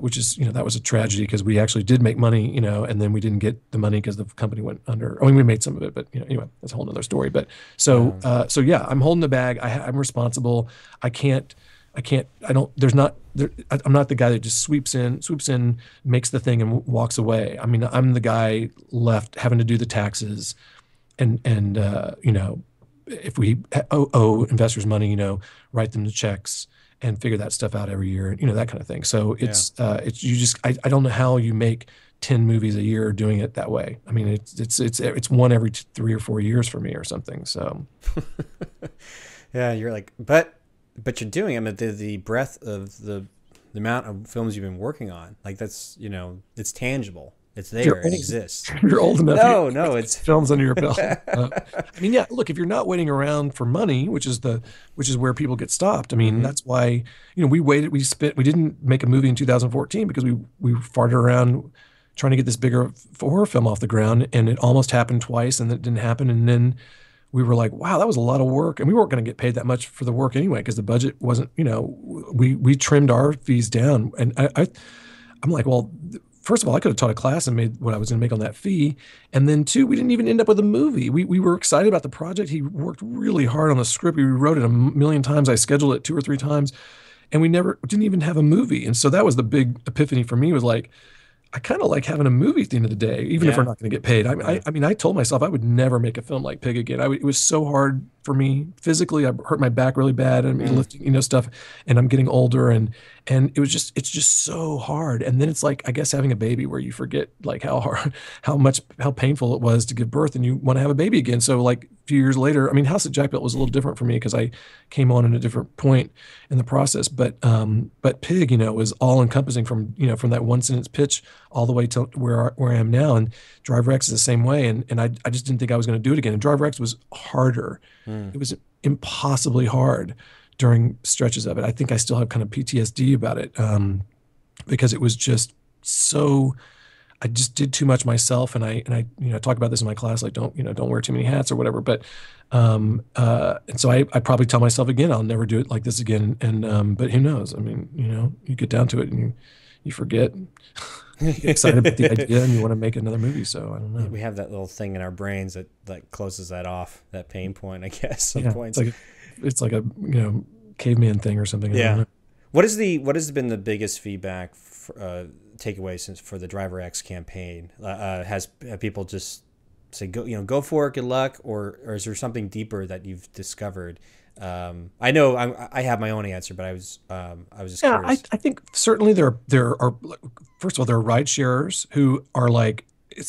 Which is, that was a tragedy, because we actually did make money, and then we didn't get the money because the company went under. We made some of it, but anyway, that's a whole nother story. But so yeah, I'm holding the bag. I'm responsible. I'm not the guy that just swoops in, makes the thing and walks away. I'm the guy left having to do the taxes, and if we owe investors money, write them the checks and figure that stuff out every year, that kind of thing. So I don't know how you make 10 movies a year doing it that way. It's one every 3 or 4 years for me or something. So yeah, you're like, but you're doing the breadth of the amount of films you've been working on, like that's, it's tangible. It's there. It exists. You're old enough. No, it's films under your belt. Yeah. Look, if you're not waiting around for money, which is where people get stopped. That's why we waited. We didn't make a movie in 2014 because we farted around trying to get this bigger horror film off the ground, and it almost happened twice, and it didn't happen. And then we were like, wow, that was a lot of work, and we weren't going to get paid that much for the work anyway, because the budget wasn't. We trimmed our fees down, and I'm like, well. First of all, I could have taught a class and made what I was going to make on that fee. And then 2, we didn't even end up with a movie. We were excited about the project. He worked really hard on the script. We rewrote it 1,000,000 times. I scheduled it 2 or 3 times, and we didn't even have a movie. And so that was the big epiphany for me, was like, I kind of like having a movie at the end of the day, even if we're not going to get paid. I told myself I would never make a film like Pig again. It was so hard for me physically. I hurt my back really bad, and lifting, stuff, and I'm getting older, and it's just so hard. And then it's like, I guess, having a baby, where you forget like how painful it was to give birth, and you want to have a baby again. So like a few years later, House of Jack Belt was a little different for me, because I came on in a different point in the process. But Pig, was all encompassing from that one sentence pitch all the way to where I am now. And Driver X is the same way. And I just didn't think I was going to do it again. And Driver X was harder. It was impossibly hard during stretches of it. I think I still have kind of PTSD about it, because it was just so, I just did too much myself. And I talk about this in my class, like, don't wear too many hats or whatever. But, and so I probably tell myself again, I'll never do it like this again. And, but who knows? You get down to it and you forget. You get excited about the idea, and you want to make another movie. So I don't know. We have that little thing in our brains that closes that off, that pain point, I guess. Some points. It's like a caveman thing or something. Yeah. What has been the biggest feedback takeaway for the Driver X campaign? Have people just say go for it, good luck, or is there something deeper that you've discovered? I know I have my own answer, but I was just curious. I think certainly there are, first of all, there are ride sharers who are like,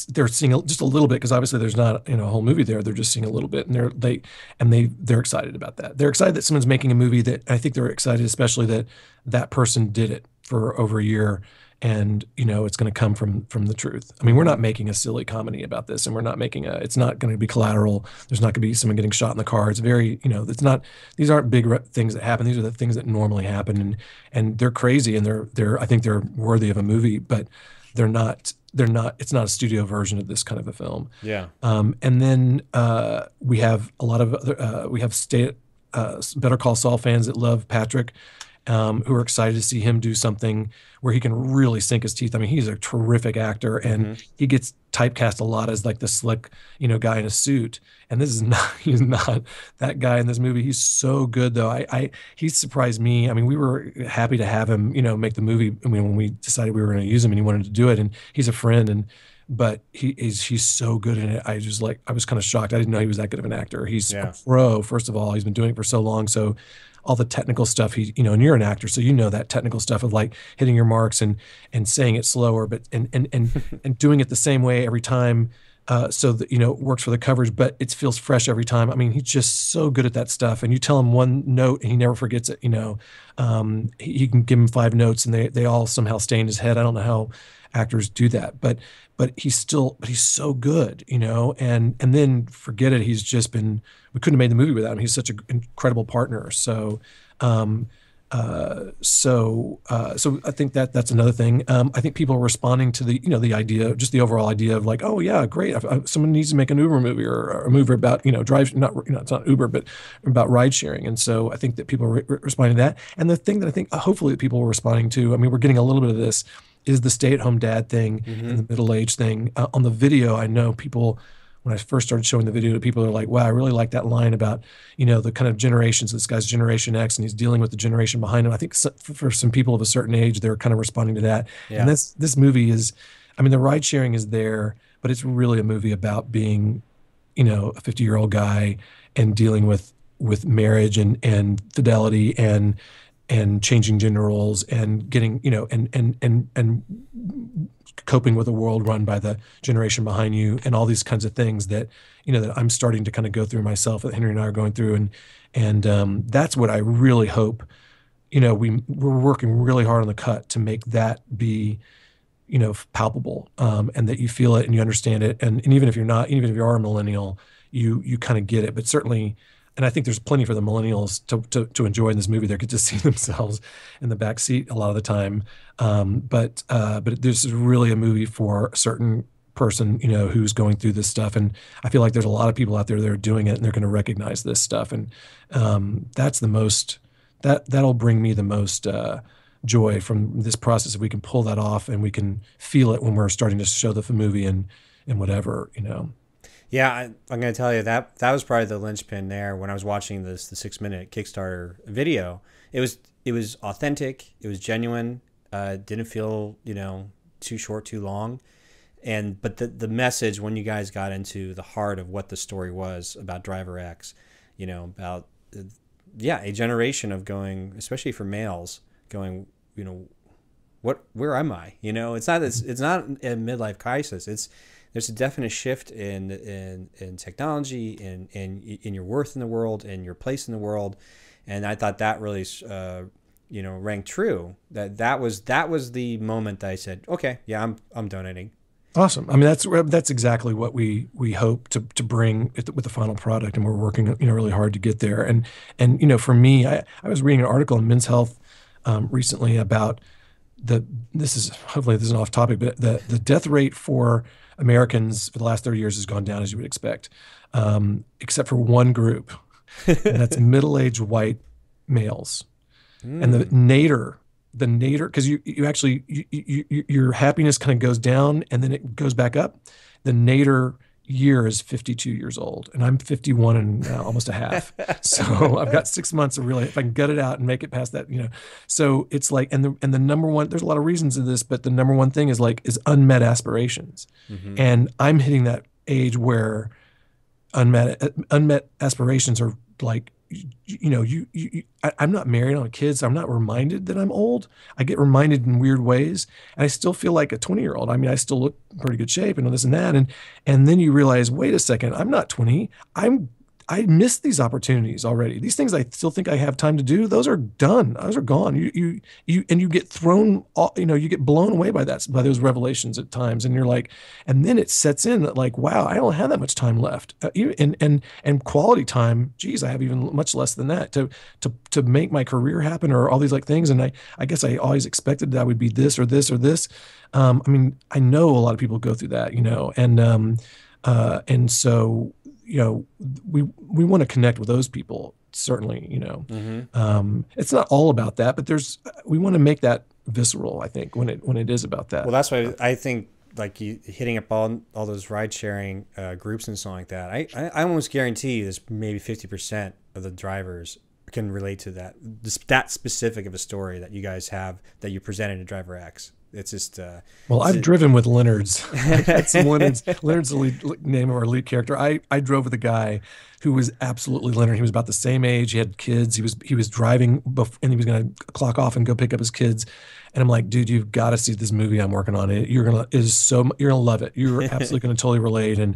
they're seeing just a little bit, because obviously there's not a whole movie there. They're just seeing a little bit, and they're excited about that. They're excited that someone's making a movie. That I think they're excited, especially that person did it for over a year, and it's going to come from the truth. We're not making a silly comedy about this, and we're not making it's not going to be Collateral. There's not going to be someone getting shot in the car. It's very, it's not, these aren't big things that happen. These are the things that normally happen, and they're crazy, and I think they're worthy of a movie, but they're not, it's not a studio version of this kind of a film. Yeah. And then we have a lot of other, we have Better Call Saul fans that love Patrick, who are excited to see him do something where he can really sink his teeth. He's a terrific actor, and he gets typecast a lot as like the slick, guy in a suit. And this is not, he's not that guy in this movie. He's so good though. He surprised me. I mean, we were happy to have him, make the movie. I mean, when we decided we were going to use him and he wanted to do it, and he's a friend, but he's so good in it. I was kind of shocked. I didn't know he was that good of an actor. He's a pro, first of all. He's been doing it for so long. So all the technical stuff, and you're an actor, so that technical stuff of like hitting your marks and saying it slower, but and doing it the same way every time, so that it works for the coverage, but it feels fresh every time. I mean, he's just so good at that stuff. And you tell him one note and he never forgets it. He can give him 5 notes and they all somehow stay in his head. I don't know how actors do that, but he's so good, and then forget it. He's just been, we couldn't have made the movie without him. He's such an incredible partner. So I think that's another thing. I think people are responding to the idea, just the overall idea of like, oh yeah, great. Someone needs to make an Uber movie or a movie about, drive, not, it's not Uber, but about ride sharing. And so I think that people are responding to that. And the thing that I think hopefully that people are responding to, I mean, we're getting a little bit of this, is the stay-at-home dad thing and the middle-age thing. On the video, I know people, when I first started showing the video to people, are like, wow, I really like that line about, the kind of generations. This guy's Generation X, and he's dealing with the generation behind him. I think for some people of a certain age, they're kind of responding to that. Yeah. And this movie is, I mean, the ride sharing is there, but it's really a movie about being, a 50-year-old guy and dealing with marriage and fidelity and changing gender roles and getting, and coping with a world run by the generation behind you and all these kinds of things that, that I'm starting to kind of go through myself, that Henry and I are going through. And that's what I really hope, we're working really hard on the cut to make that be, palpable, and that you feel it and you understand it. And even if you're not, even if you are a millennial, you kind of get it, but certainly. And I think there's plenty for the millennials to enjoy in this movie. They get to see themselves in the back seat a lot of the time. But this is really a movie for a certain person, who's going through this stuff. And I feel like there's a lot of people out there that are doing it and they're going to recognize this stuff. And that's the most, that'll bring me the most joy from this process. If we can pull that off and we can feel it when we're starting to show the movie and whatever, Yeah, I'm going to tell you that was probably the linchpin there when I was watching the 6-minute Kickstarter video. It was authentic. It was genuine. Didn't feel, too short, too long. But the message, when you guys got into the heart of what the story was about Driver X, about, a generation of going, especially for males, going, where am I? It's not a midlife crisis. There's a definite shift in technology, in your worth in the world, and your place in the world, and I thought that really, rang true. That was the moment that I said, okay, yeah, I'm donating. Awesome. I mean, that's exactly what we hope to bring with the final product, and we're working really hard to get there. And for me, I was reading an article in Men's Health recently about this isn't off topic, but the death rate for Americans for the last 30 years has gone down, as you would expect, except for one group, and that's middle-aged white males. And the nadir, because you actually, your happiness kind of goes down and then it goes back up. The nadir year is 52 years old, and I'm 51 and almost a half. So I've got 6 months of really, if I can gut it out and make it past that, So it's like, and the number one, there's a lot of reasons to this, but the number one thing is unmet aspirations. Mm-hmm. And I'm hitting that age where unmet aspirations are like, I'm not married, I don't have kids. I'm not reminded that I'm old. I get reminded in weird ways, and I still feel like a 20-year-old. I mean, I still look in pretty good shape and this and that. And then you realize, wait a second, I'm not 20. I missed these opportunities already. These things I still think I have time to do, those are done. Those are gone. You get thrown, you get blown away by those revelations at times. And you're like, and then it sets in that like, wow, I don't have that much time left. And quality time, geez, I have even much less than that to make my career happen or all these like things. And I guess I always expected that I would be this or this or this. I mean, I know a lot of people go through that, and so, we want to connect with those people, certainly, Mm-hmm. It's not all about that, but we want to make that visceral, I think, when it is about that. Well, that's why I think like you hitting up all those ride sharing groups and stuff like that. I almost guarantee you there's maybe 50% of the drivers can relate to that specific of a story that you guys have that you presented to Driver X. It's just well, I've driven with Leonard's. That's Leonard's the name of our lead character. I drove with a guy who was absolutely Leonard. He was about the same age. He had kids. He was driving and he was going to clock off and go pick up his kids. And I'm like, dude, you've got to see this movie I'm working on. You're gonna love it. You're absolutely going to totally relate. And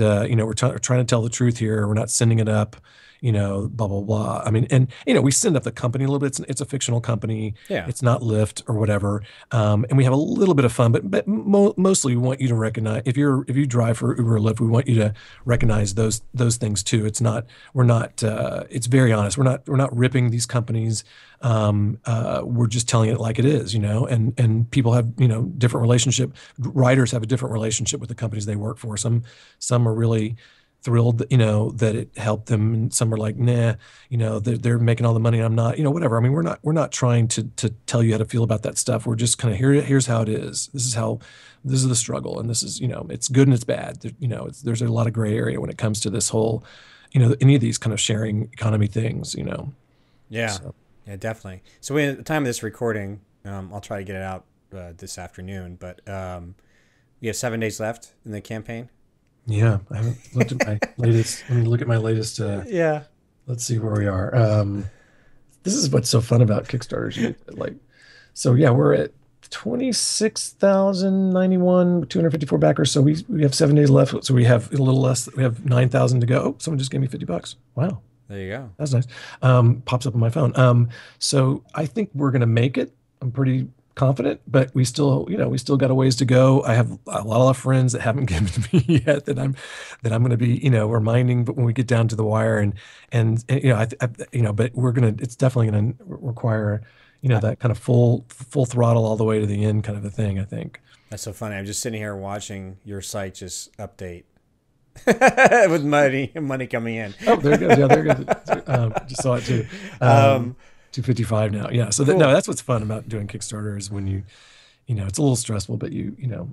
we're trying to tell the truth here. We're not sending it up. Blah, blah, blah. I mean, and, we send up the company a little bit. It's a fictional company. Yeah. It's not Lyft or whatever. And we have a little bit of fun, but mostly we want you to recognize, if you drive for Uber or Lyft, we want you to recognize those things too. It's very honest. We're not ripping these companies. We're just telling it like it is, and people have, different relationship. Writers have a different relationship with the companies they work for. Some are really thrilled, that it helped them, and some are like, nah, they're making all the money, I'm not, whatever. I mean, we're not trying to tell you how to feel about that stuff. We're just kind of here's how it is. This is the struggle, and this is, it's good and it's bad. There's a lot of gray area when it comes to this whole, any of these kind of sharing economy things, Yeah, so. Yeah, definitely. So at the time of this recording, I'll try to get it out this afternoon, but we have 7 days left in the campaign. Yeah, I haven't looked at my latest. Let me look at my latest. Yeah. Let's see where we are. This is what's so fun about Kickstarters. So yeah, we're at 26,091, 254 backers. So we have 7 days left. So we have a little less. We have 9,000 to go. Oh, someone just gave me $50. Wow. There you go. That's nice. Pops up on my phone. So I think we're going to make it. I'm pretty confident, but we still got a ways to go. I have a lot of friends that haven't given to me yet that I'm going to be, reminding, but when we get down to the wire and but it's definitely going to require, that kind of full throttle all the way to the end kind of a thing, I think. That's so funny. I'm just sitting here watching your site just update with money coming in. Oh, there it goes. Yeah, there it goes. Just saw it too. 255 now. Yeah. So cool. That's what's fun about doing Kickstarter is when it's a little stressful, but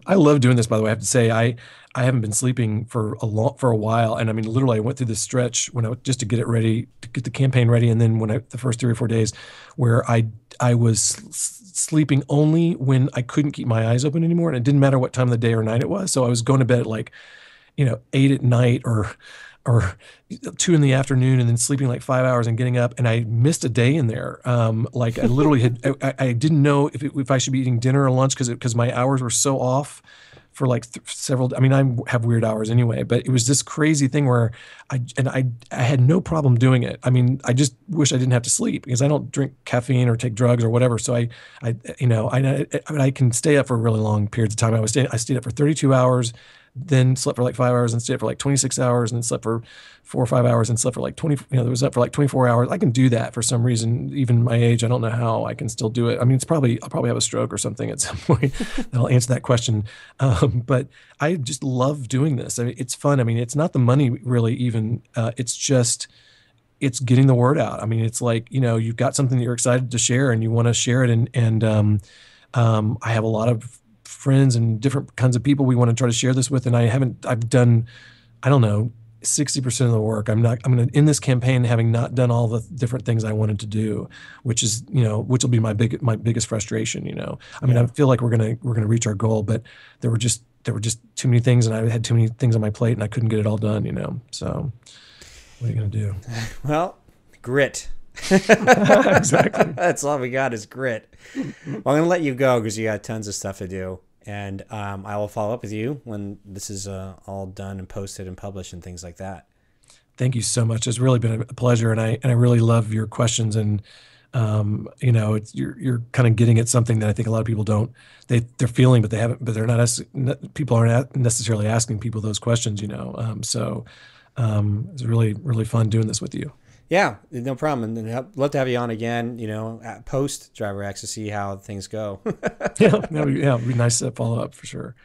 I love doing this, by the way. I have to say, I haven't been sleeping for a while. And I mean, literally I went through this stretch just to get it ready, to get the campaign ready. And then the first 3 or 4 days where I was sleeping only when I couldn't keep my eyes open anymore. And it didn't matter what time of the day or night it was. So I was going to bed at 8 at night or 2 in the afternoon, and then sleeping 5 hours and getting up. And I missed a day in there. I literally I didn't know if I should be eating dinner or lunch because my hours were so off for several. I mean, I have weird hours anyway, but it was this crazy thing where I had no problem doing it. I mean, I just wish I didn't have to sleep because I don't drink caffeine or take drugs or whatever. So I can stay up for really long periods of time. I stayed up for 32 hours. Then slept for 5 hours and stayed up for 26 hours and then slept for 4 or 5 hours and slept for 20, there was up for 24 hours. I can do that for some reason, even my age. I don't know how I can still do it. I mean, I'll probably have a stroke or something at some point that'll answer that question. But I just love doing this. I mean, it's fun. I mean, it's not the money really even, it's getting the word out. I mean, it's you've got something that you're excited to share and you want to share it. And I have a lot of friends and different kinds of people we want to try to share this with. And I've done, 60% of the work. I'm going to, in this campaign, having not done all the different things I wanted to do, which will be my biggest frustration, I mean, I feel like we're going to reach our goal, but there were just too many things and I had too many things on my plate and I couldn't get it all done, so what are you going to do? Well, grit. Exactly. That's all we got is grit. Well, I'm going to let you go because you got tons of stuff to do. And I will follow up with you when this is all done and posted and published and things like that. Thank you so much. It's really been a pleasure. And I really love your questions. And, you're kind of getting at something that I think a lot of people they're feeling, but they're not, people aren't necessarily asking people those questions, So it's really, really fun doing this with you. Yeah, no problem. And I'd love to have you on again, post Driver X to see how things go. It'd be nice to follow up for sure.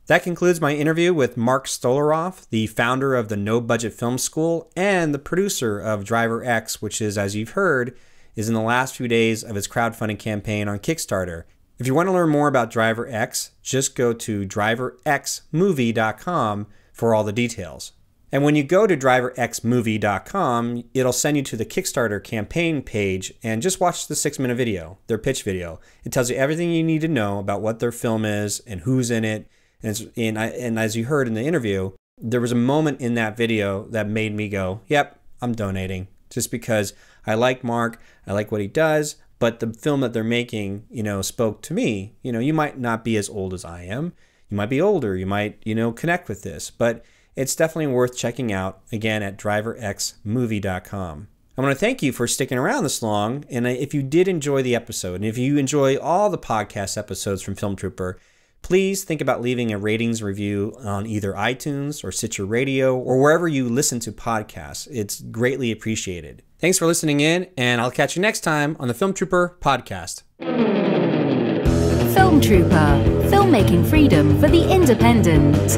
That concludes my interview with Mark Stolaroff, the founder of the No Budget Film School and the producer of Driver X, which is, as you've heard, is in the last few days of its crowdfunding campaign on Kickstarter. If you want to learn more about Driver X, just go to driverxmovie.com for all the details. And when you go to driverxmovie.com, it'll send you to the Kickstarter campaign page and just watch the 6-minute video, their pitch video. It tells you everything you need to know about what their film is and who's in it. And as you heard in the interview, there was a moment in that video that made me go, yep, I'm donating. Just because I like Mark, I like what he does, but the film that they're making, spoke to me. You might not be as old as I am. You might be older. You might, connect with this. But it's definitely worth checking out, again, at driverxmovie.com. I want to thank you for sticking around this long. And if you did enjoy the episode, and if you enjoy all the podcast episodes from Film Trooper, please think about leaving a ratings review on either iTunes or Stitcher Radio or wherever you listen to podcasts. It's greatly appreciated. Thanks for listening in, and I'll catch you next time on the Film Trooper podcast. Film Trooper, filmmaking freedom for the independent.